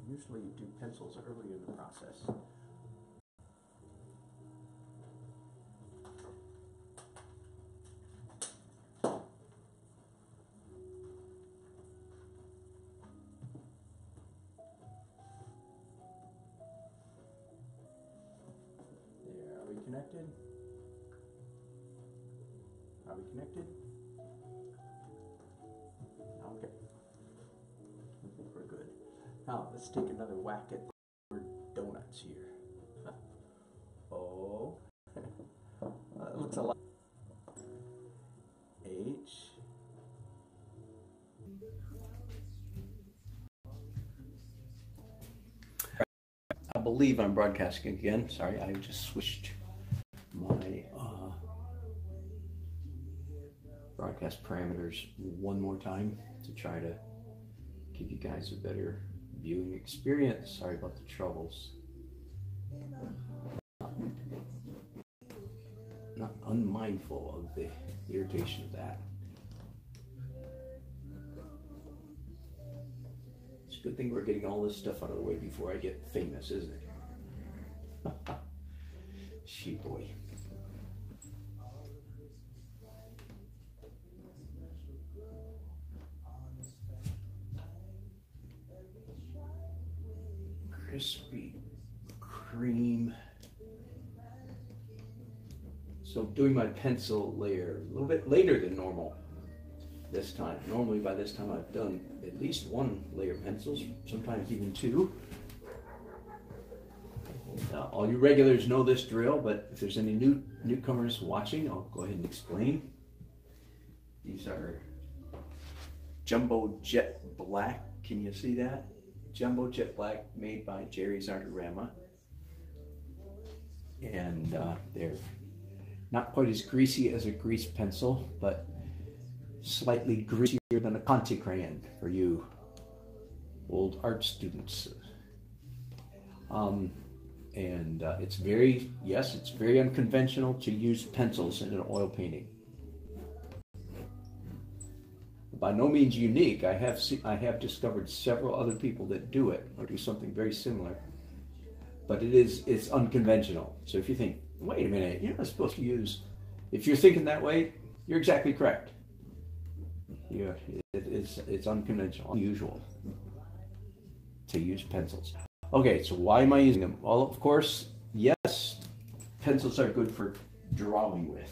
Usually you do pencils early in the process. There, are we connected? Are we connected? Okay. I think we're good. Now, let's take another whack at the word donuts here. Oh. It looks a lot. H. I believe I'm broadcasting again. Sorry, I just switched my broadcast parameters one more time to try to give you guys a better viewing experience. Sorry about the troubles. Not unmindful of the irritation of that. It's a good thing we're getting all this stuff out of the way before I get famous, isn't it? She boy. Krispy Kreme. So doing my pencil layer a little bit later than normal this time. Normally by this time I've done at least one layer of pencils, sometimes even two. All you regulars know this drill, but if there's any newcomers watching, I'll go ahead and explain. These are Jumbo Jet Black. Can you see that? Jumbo Jet Black, made by Jerry's Artorama. And they're not quite as greasy as a grease pencil, but slightly greasier than a Conte crayon for you old art students. It's very, yes, it's very unconventional to use pencils in an oil painting. By no means unique. I have discovered several other people that do it or do something very similar, but it's unconventional. So if you think, wait a minute, you're not supposed to use, if you're thinking that way, you're exactly correct. Yeah, it's unconventional, unusual to use pencils. Okay, so why am I using them? Well, of course, yes, pencils are good for drawing with,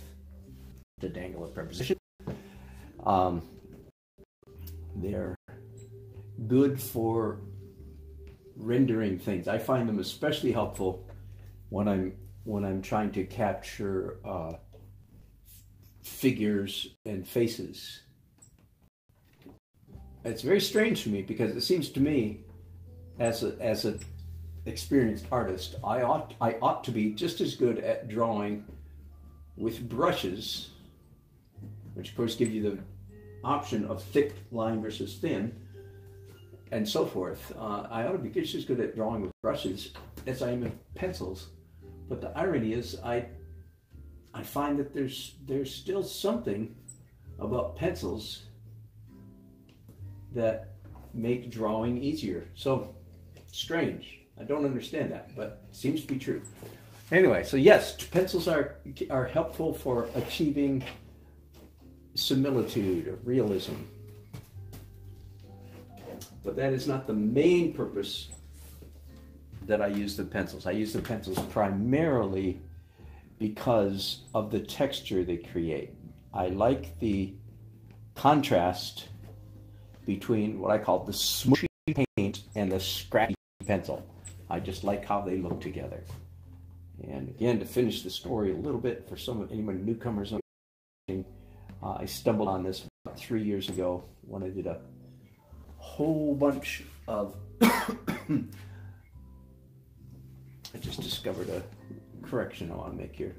to dangle a preposition. They're good for rendering things. I find them especially helpful when I'm trying to capture figures and faces. It's very strange to me because it seems to me, as an experienced artist, I ought to be just as good at drawing with brushes, which of course give you the option of thick line versus thin, and so forth. I ought to be just as good at drawing with brushes as I am with pencils. But the irony is, I find that there's still something about pencils that make drawing easier. So strange. I don't understand that, but it seems to be true. Anyway, so yes, pencils are helpful for achieving similitude or realism. But that is not the main purpose that I use the pencils. I use the pencils primarily because of the texture they create. I like the contrast between what I call the smooshy paint and the scratchy pencil. I just like how they look together. And again, to finish the story a little bit for anyone newcomers, I stumbled on this about 3 years ago when I did a whole bunch of I just discovered a correction I want to make here.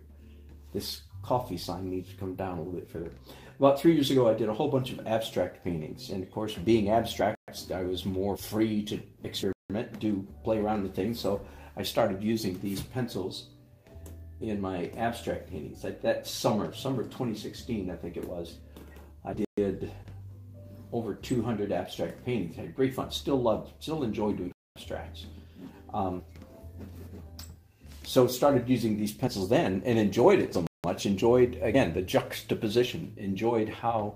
This coffee sign needs to come down a little bit further. About 3 years ago, I did a whole bunch of abstract paintings. And of course, being abstract, I was more free to experiment, play around with things. So I started using these pencils in my abstract paintings. Like that summer of 2016, I think it was, I did over 200 abstract paintings. I had great fun. Still enjoy doing abstracts. So started using these pencils then and enjoyed it so much. Enjoyed, again, the juxtaposition. Enjoyed how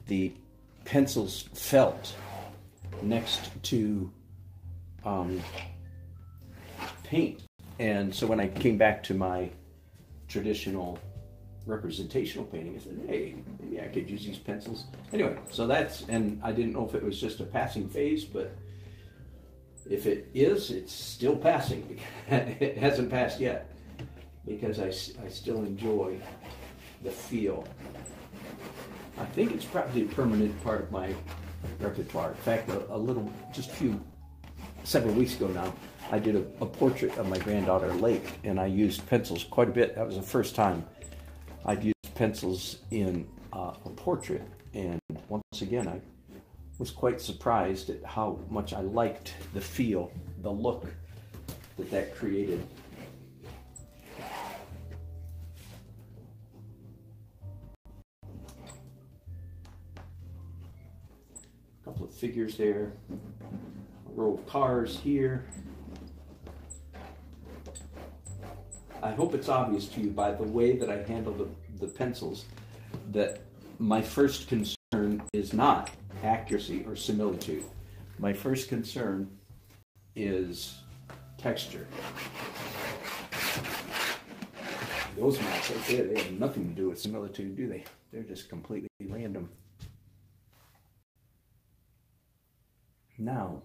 the pencils felt next to paint. And so when I came back to my traditional representational painting, I said, hey, maybe I could use these pencils. Anyway, so and I didn't know if it was just a passing phase, but if it is, it's still passing. It hasn't passed yet, because I still enjoy the feel. I think it's probably a permanent part of my repertoire. In fact, several weeks ago now, I did a portrait of my granddaughter, Lake, and I used pencils quite a bit. That was the first time I'd used pencils in a portrait. And once again, I was quite surprised at how much I liked the feel, the look that created. A couple of figures there, a row of cars here. I hope it's obvious to you by the way that I handle the pencils that my first concern is not accuracy or similitude. My first concern is texture. Those marks right there, they have nothing to do with similitude, do they? They're just completely random. Now,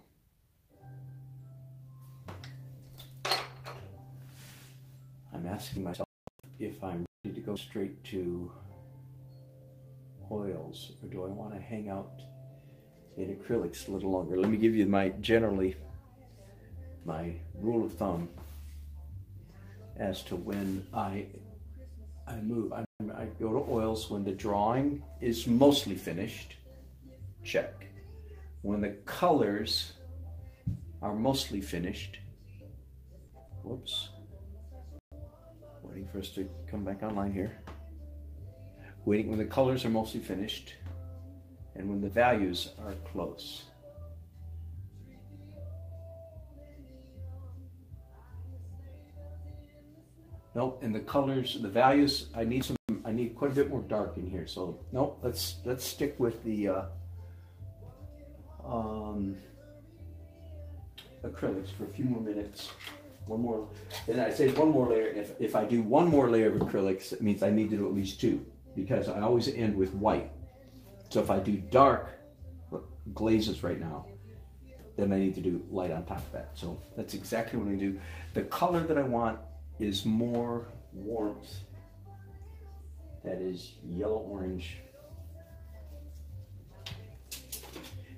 I'm asking myself if I'm ready to go straight to oils, or do I want to hang out in acrylics a little longer? Let me give you my rule of thumb as to when I move. I go to oils when the drawing is mostly finished, check. When the colors are mostly finished, whoops, waiting for us to come back online here. Waiting when the colors are mostly finished and when the values are close. Nope, and the colors, the values, I need quite a bit more dark in here. So nope, let's stick with the acrylics for a few more minutes. One more, and I say one more layer. If I do one more layer of acrylics, it means I need to do at least two, because I always end with white. So if I do dark glazes right now, then I need to do light on top of that. So that's exactly what I do. The color that I want is more warmth. That is yellow-orange.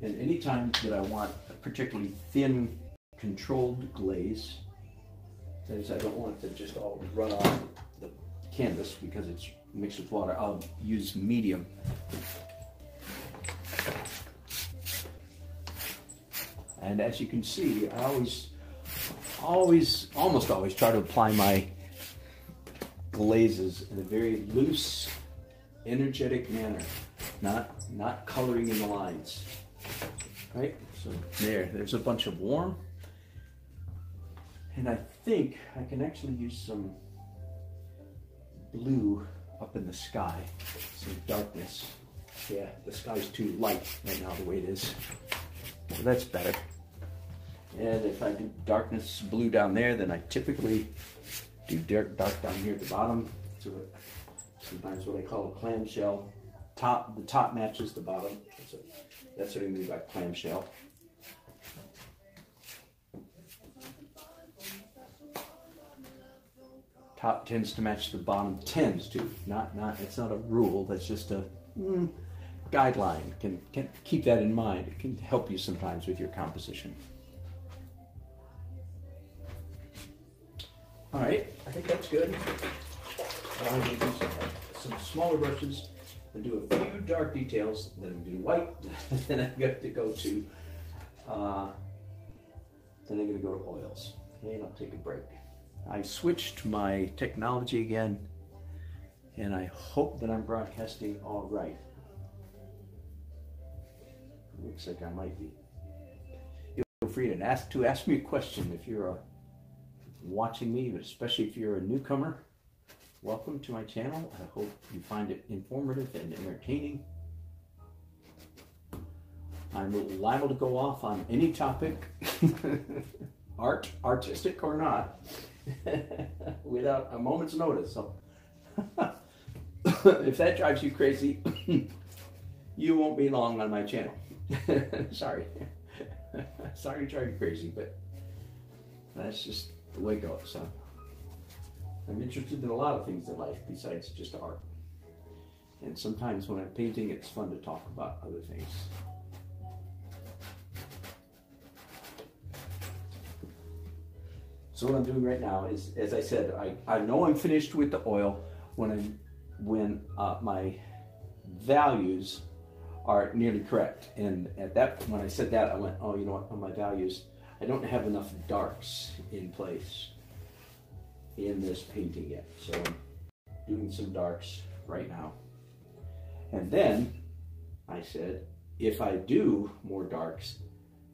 And anytime that I want a particularly thin, controlled glaze, that is, I don't want it to just all run off the canvas because it's mixed with water, I'll use medium. And as you can see, I almost always try to apply my glazes in a very loose, energetic manner, not coloring in the lines. Right? So there's a bunch of warm. And I think I can actually use some blue up in the sky, some darkness. Yeah, the sky's too light right now the way it is. So that's better. And if I do darkness blue down there, then I typically do dark down here at the bottom. So sometimes what I call a clamshell. The top matches the bottom. So that's what I mean by clamshell. top tends to match the bottom. Tends to, not. It's not a rule. That's just a guideline. Can keep that in mind. It can help you sometimes with your composition. All right, I think that's good. I'm going to do some smaller brushes and do a few dark details. Then I'm going to do white. Then I'm going to go to oils. And I'll take a break. I switched my technology again, and I hope that I'm broadcasting all right. Looks like I might be. Feel free to ask me a question if you're watching me, but especially if you're a newcomer. Welcome to my channel. I hope you find it informative and entertaining. I'm liable to go off on any topic, artistic or not, without a moment's notice. So if that drives you crazy, you won't be long on my channel. Sorry. Sorry to drive you crazy, but that's just the way it goes. So I'm interested in a lot of things in life besides just art. And sometimes when I'm painting, it's fun to talk about other things. So what I'm doing right now is, as I said, I know I'm finished with the oil when my values are nearly correct. And when I said that, I went, oh, you know what, on my values, I don't have enough darks in place in this painting yet. So I'm doing some darks right now. And then I said, if I do more darks,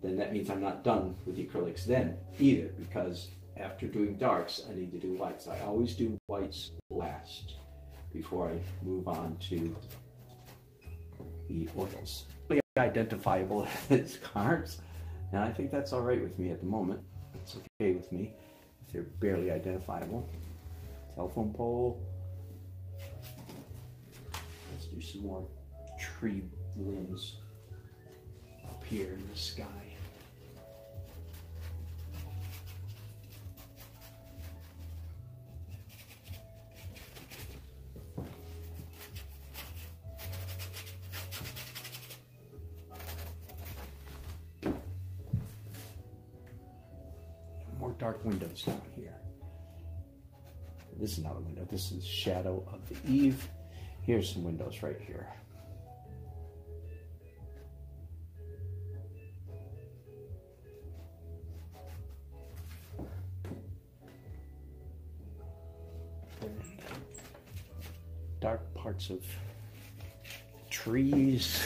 then that means I'm not done with the acrylics then either, because after doing darks, I need to do whites. I always do whites last before I move on to the oils. Really identifiable as cards, and I think that's all right with me at the moment. It's okay with me if they're barely identifiable. Telephone pole. Let's do some more tree limbs up here in the sky. Dark windows down here. This is not a window. This is shadow of the eve. Here's some windows right here. And dark parts of trees.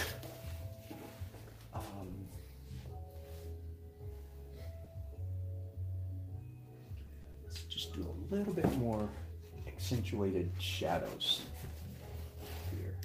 A little bit more accentuated shadows here.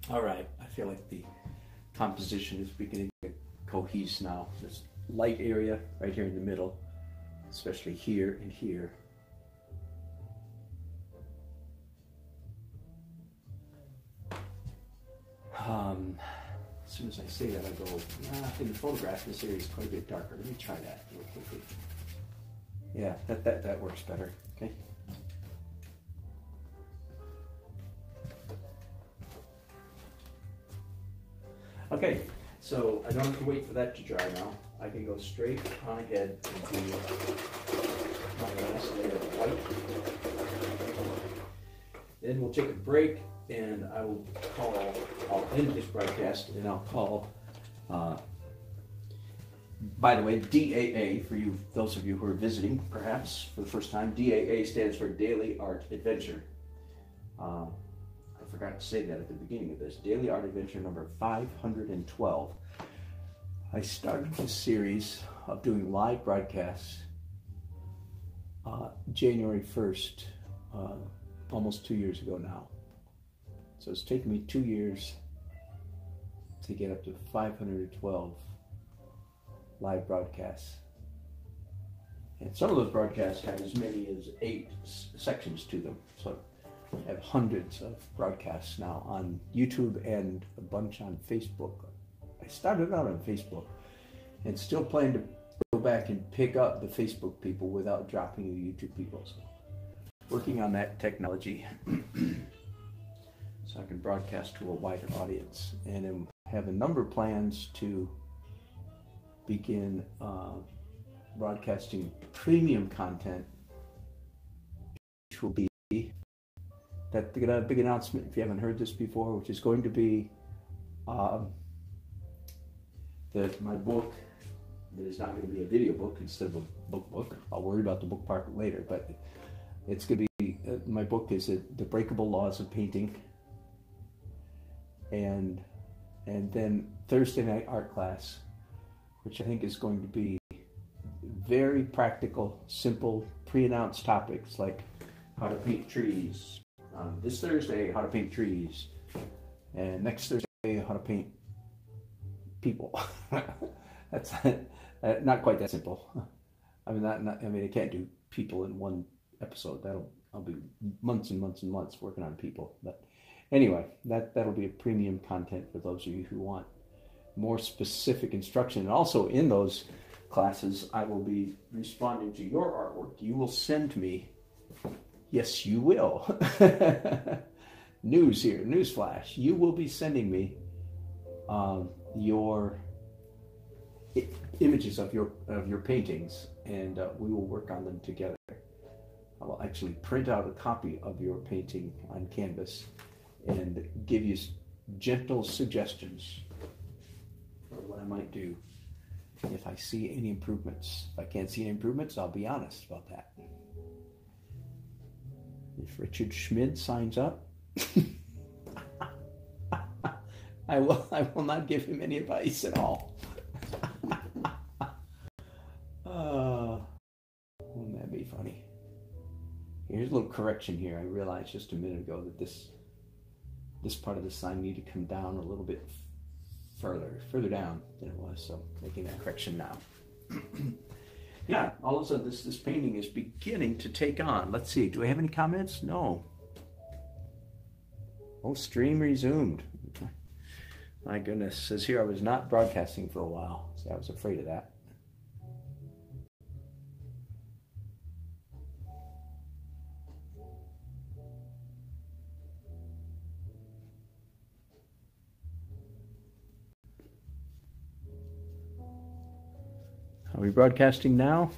All right, I feel like the composition is beginning to cohese now. This light area right here in the middle, especially here and here. As soon as I say that, I go, in the photograph, this area is quite a bit darker. Let me try that real quickly. Yeah, that works better, okay? Okay, so I don't have to wait for that to dry now. I can go straight on ahead and do my last layer of white. Then we'll take a break, and I'll end this broadcast, and I'll call By the way, DAA, for you, those of you who are visiting, perhaps for the first time, DAA stands for Daily Art Adventure. I forgot to say that at the beginning of this. Daily Art Adventure number 512. I started this series of doing live broadcasts January 1st, almost 2 years ago now. So it's taken me 2 years to get up to 512 live broadcasts. And some of those broadcasts have as many as 8 sections to them. So I have hundreds of broadcasts now on YouTube and a bunch on Facebook. I started out on Facebook and still plan to go back and pick up the Facebook people without dropping the YouTube people. So working on that technology so I can broadcast to a wider audience. And I have a number of plans to begin broadcasting premium content, which will be that big announcement, if you haven't heard this before, which is going to be my book. That is not going to be a video book instead of a book. I'll worry about the book part later, but it's going to be, my book is The Breakable Laws of Painting. And then Thursday night art class, which I think is going to be very practical, simple, pre-announced topics like how to paint trees. This Thursday, how to paint trees. And next Thursday, how to paint people. That's not quite that simple. I mean, I can't do people in one episode. I'll be months and months and months working on people. But anyway, that'll be a premium content for those of you who want more specific instruction. And also in those classes, I will be responding to your artwork. You will send me, yes, you will. News here, newsflash. You will be sending me your images of your paintings, and we will work on them together. I will actually print out a copy of your painting on canvas and give you gentle suggestions for what I might do if I see any improvements. If I can't see any improvements, I'll be honest about that. If Richard Schmid signs up, I will not give him any advice at all. Wouldn't that be funny? Here's a little correction here. I realized just a minute ago that this part of the sign needed to come down a little bit further down than it was, so making that correction now. Yeah, all of a sudden this painting is beginning to take on. Let's see, do I have any comments? No. Oh, stream resumed. My goodness, says here I was not broadcasting for a while, so I was afraid of that. Are we broadcasting now?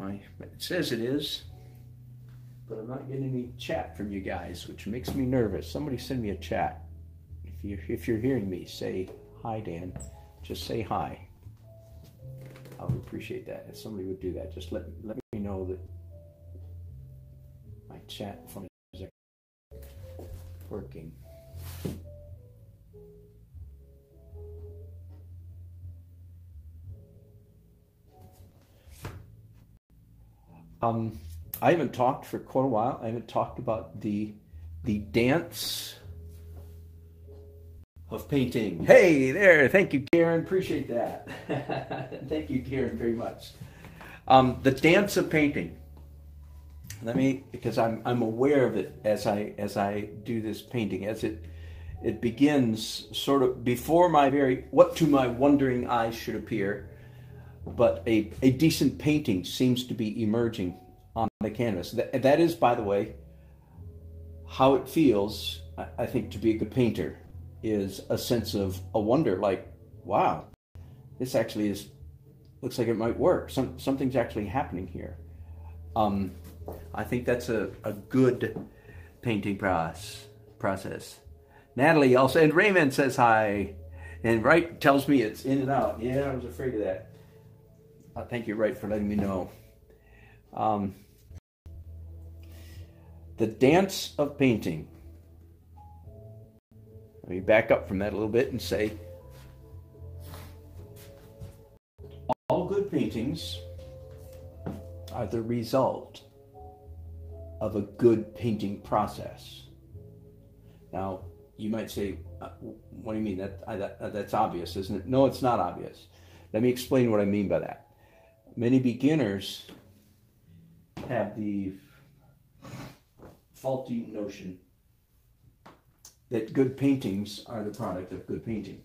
It says it is, but I'm not getting any chat from you guys, which makes me nervous. Somebody send me a chat. If you're hearing me, say hi, Dan. Just say hi. I would appreciate that. If somebody would do that, just let me know that my chat phone is working. I haven't talked for quite a while. I haven't talked about the dance of painting. Hey there, thank you, Karen. Appreciate that. Thank you, Karen, very much. The dance of painting. Because I'm aware of it as I do this painting, as it begins sort of before what to my wondering eyes should appear. But a decent painting seems to be emerging on the canvas. That is, by the way, how it feels, I think, to be a good painter, is a sense of a wonder, like, wow, this actually looks like it might work. Something's actually happening here. I think that's a good painting process. Natalie also, and Raymond says hi. And Wright tells me it's in and out. Yeah, I was afraid of that. Thank you, Wright, for letting me know. The dance of painting. Let me back up from that a little bit and say, all good paintings are the result of a good painting process. Now, you might say, what do you mean? That's obvious, isn't it? No, it's not obvious. Let me explain what I mean by that. Many beginners have the faulty notion that good paintings are the product of good painting.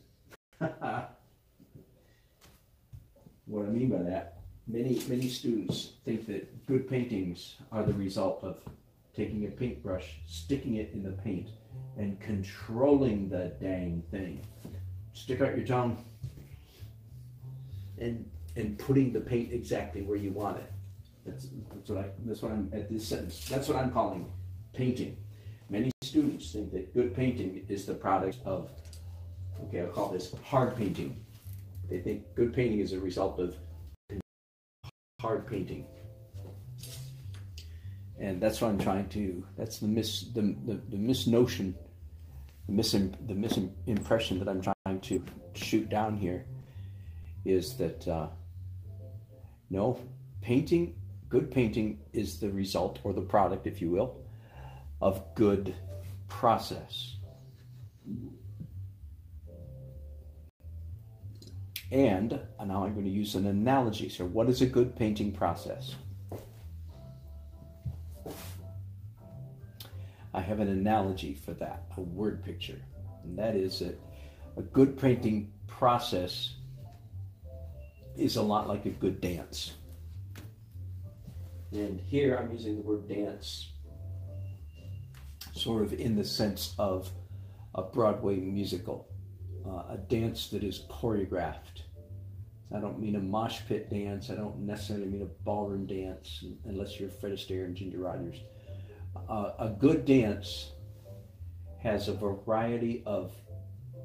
What I mean by that, many students think that good paintings are the result of taking a paintbrush, sticking it in the paint, and controlling the dang thing. Stick out your tongue and putting the paint exactly where you want it. That's what I'm at this sentence. That's what I'm calling painting. Many students think that good painting is the product of, okay, I'll call this hard painting. They think good painting is a result of hard painting. And that's what I'm trying to, that's the misnotion, the misimpression that I'm trying to shoot down here is that, no, painting, good painting is the result or the product, if you will, of good process. And now I'm going to use an analogy. So what is a good painting process? I have an analogy for that, a word picture. And that is that a good painting process is a lot like a good dance. And here I'm using the word dance sort of in the sense of a Broadway musical. A dance that is choreographed. I don't mean a mosh pit dance. I don't necessarily mean a ballroom dance, unless you're Fred Astaire and Ginger Rogers. A good dance has a variety of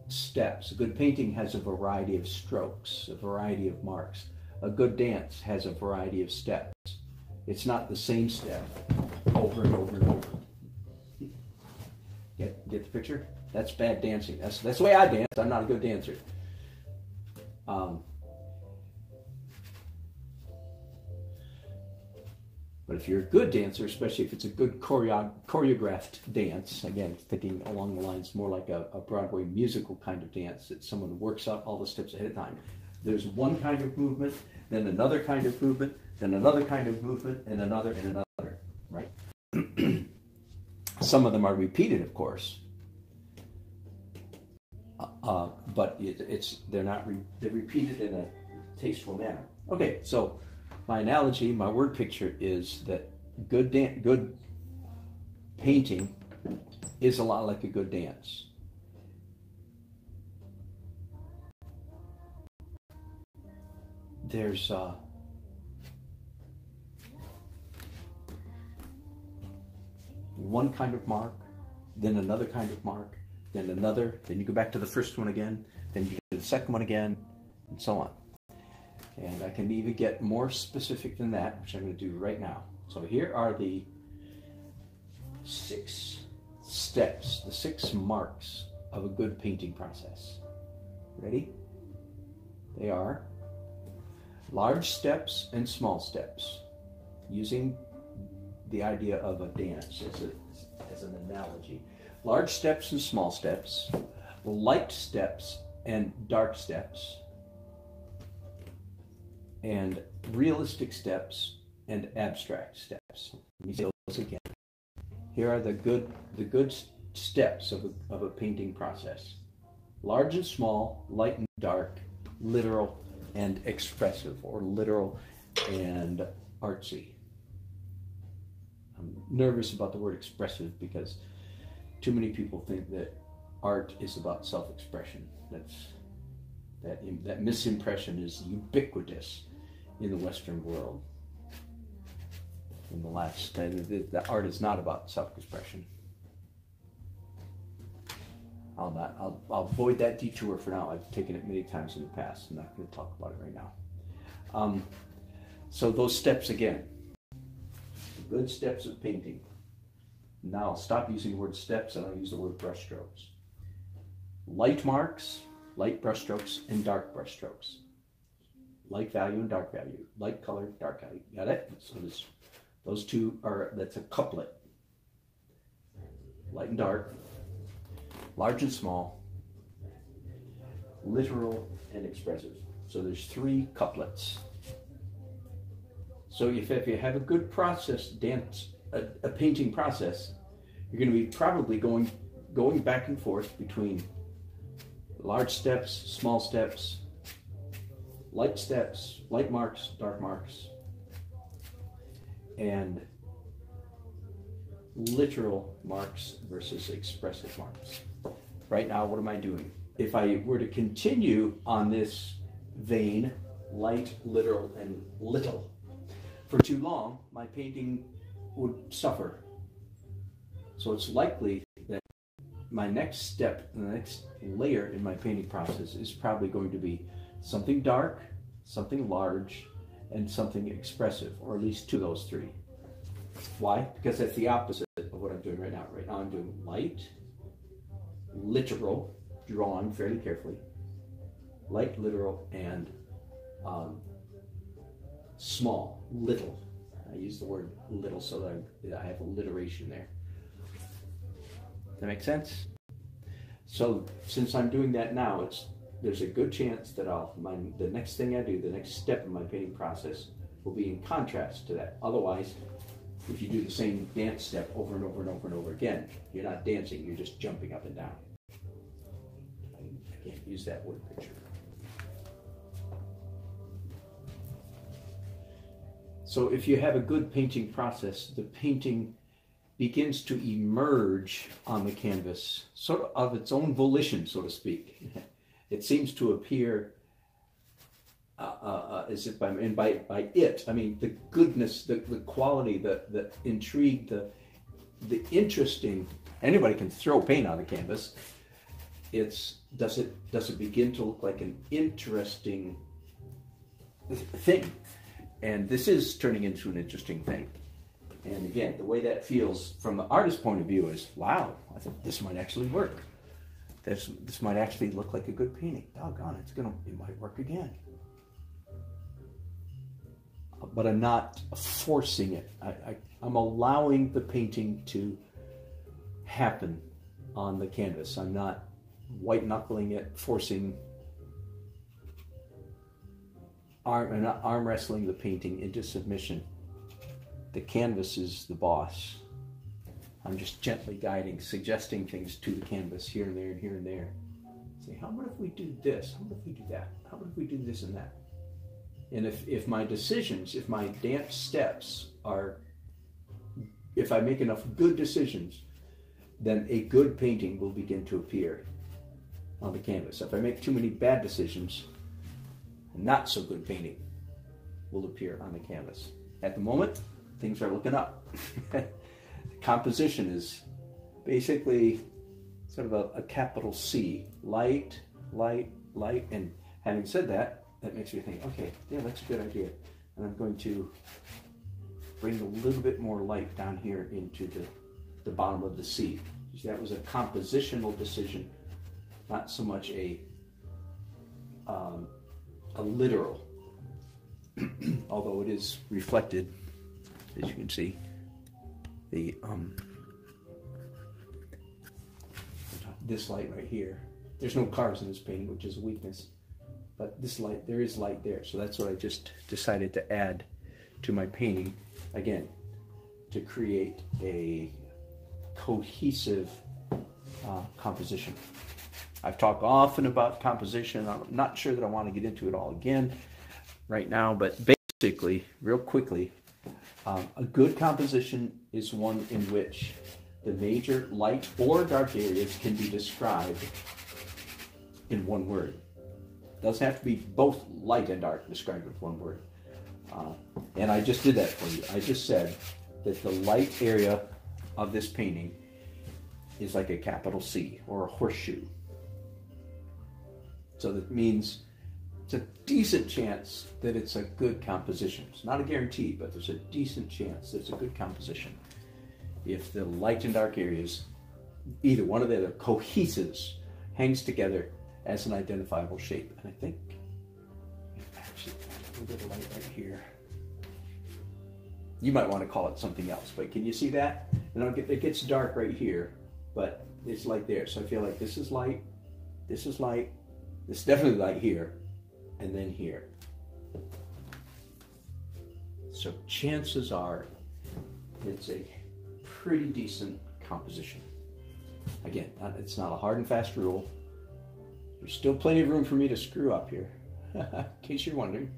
steps. A good painting has a variety of strokes, a variety of marks. A good dance has a variety of steps. It's not the same step over and over and over. Get the picture? That's bad dancing. That's the way I dance. I'm not a good dancer. But if you're a good dancer, especially if it's a good choreographed dance, again, thinking along the lines more like a Broadway musical kind of dance that someone works out all the steps ahead of time. There's one kind of movement, then another kind of movement, then another kind of movement, and another, right? Some of them are repeated, of course. But they're repeated in a tasteful manner. Okay, so my analogy, my word picture is that good painting is a lot like a good dance. There's one kind of mark, then another kind of mark, then another, then you go back to the first one again, then you get to the second one again, and so on. And I can even get more specific than that, which I'm going to do right now. So here are the 6 steps, the 6 marks of a good painting process. Ready? They are large steps and small steps, using the idea of a dance as an analogy. Large steps and small steps, light steps and dark steps, and realistic steps and abstract steps. Let me say those again. Here are the good steps of a painting process. Large and small, light and dark, literal and expressive, or literal and artsy. I'm nervous about the word expressive because too many people think that art is about self-expression. That misimpression is ubiquitous in the Western world. In the last, the art is not about self-expression. I'll avoid that detour for now. I've taken it many times in the past. I'm not going to talk about it right now. So those steps again, good steps of painting. Now I'll stop using the word steps and I'll use the word brushstrokes. Light marks, light brushstrokes, and dark brushstrokes. Light value and dark value. Light color, dark value. Got it? So those two that's a couplet. Light and dark, large and small, literal and expressive. So there's 3 couplets. So if you have a good process, a painting process, you're going to be probably going back and forth between large steps, small steps, light marks, dark marks, and literal marks versus expressive marks. Right now, what am I doing? If I were to continue on this vein, light, literal, and little, for too long, my painting would suffer. So it's likely that my next step, the next layer in my painting process is probably going to be something dark, something large, and something expressive, or at least 2 of those 3. Why? Because that's the opposite of what I'm doing right now. Right now I'm doing light, literal, drawing fairly carefully, light, literal, and small, little. I use the word little so that I have alliteration there. Does that make sense? So since I'm doing that now, there's a good chance that the next thing I do, the next step in my painting process, will be in contrast to that. Otherwise, if you do the same dance step over and over and over and over again, you're not dancing, you're just jumping up and down. I can't use that word picture. So if you have a good painting process, the painting begins to emerge on the canvas, sort of its own volition, so to speak. It seems to appear as if by it, I mean the goodness, the quality, the intrigue, the interesting. Anybody can throw paint on the canvas. Does it begin to look like an interesting thing? And this is turning into an interesting thing. And again, the way that feels from the artist's point of view is, wow, I think this might actually work. This might actually look like a good painting. Doggone it, it might work again. But I'm not forcing it. I'm allowing the painting to happen on the canvas. I'm not white knuckling it, forcing. I'm not arm wrestling the painting into submission. The canvas is the boss. I'm just gently guiding, suggesting things to the canvas here and there and here and there. Say, how about if we do this? How about if we do that? How about if we do this and that? And if my decisions, if my dance steps if I make enough good decisions, then a good painting will begin to appear on the canvas. If I make too many bad decisions, a not so good painting will appear on the canvas. At the moment, things are looking up. The composition is basically sort of a capital C. Light, light, light. And having said that, that makes me think, okay, yeah, that's a good idea. And I'm going to bring a little bit more light down here into the bottom of the C. That was a compositional decision, not so much a literal, although it is reflected, as you can see. This light right here. There's no cars in this painting, which is a weakness. But this light, there is light there. So that's what I just decided to add to my painting, again, to create a cohesive composition. I've talked often about composition. I'm not sure that I want to get into it all again right now, but basically, real quickly, a good composition is one in which the major light or dark areas can be described in one word. It doesn't have to be both light and dark described with one word. And I just did that for you. I just said that the light area of this painting is like a capital C or a horseshoe. So that means it's a decent chance that it's a good composition. It's not a guarantee, but there's a decent chance that it's a good composition. If the light and dark areas, either one of the other cohesives, hangs together as an identifiable shape. And I think, actually, a little bit of light right here. You might want to call it something else, but can you see that? And it gets dark right here, but it's light there. So I feel like this is light, this is light, this is definitely light here, and then here. So chances are it's a pretty decent composition. Again, it's not a hard and fast rule. There's still plenty of room for me to screw up here, in case you're wondering.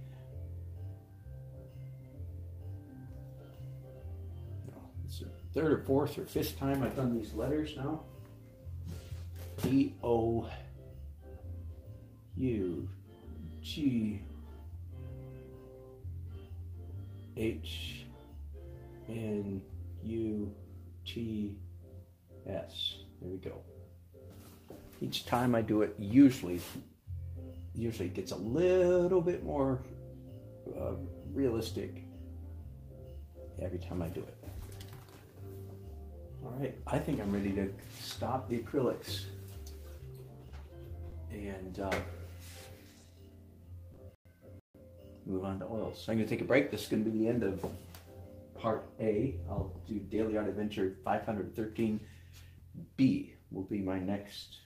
It's the third or fourth or fifth time I've done these letters now. D-O-U-G-H-N-U-T-S. There we go. Each time I do it, usually it gets a little bit more realistic every time I do it. All right, I think I'm ready to stop the acrylics and move on to oils. So I'm going to take a break. This is going to be the end of part A. I'll do Daily Art Adventure 513B will be my next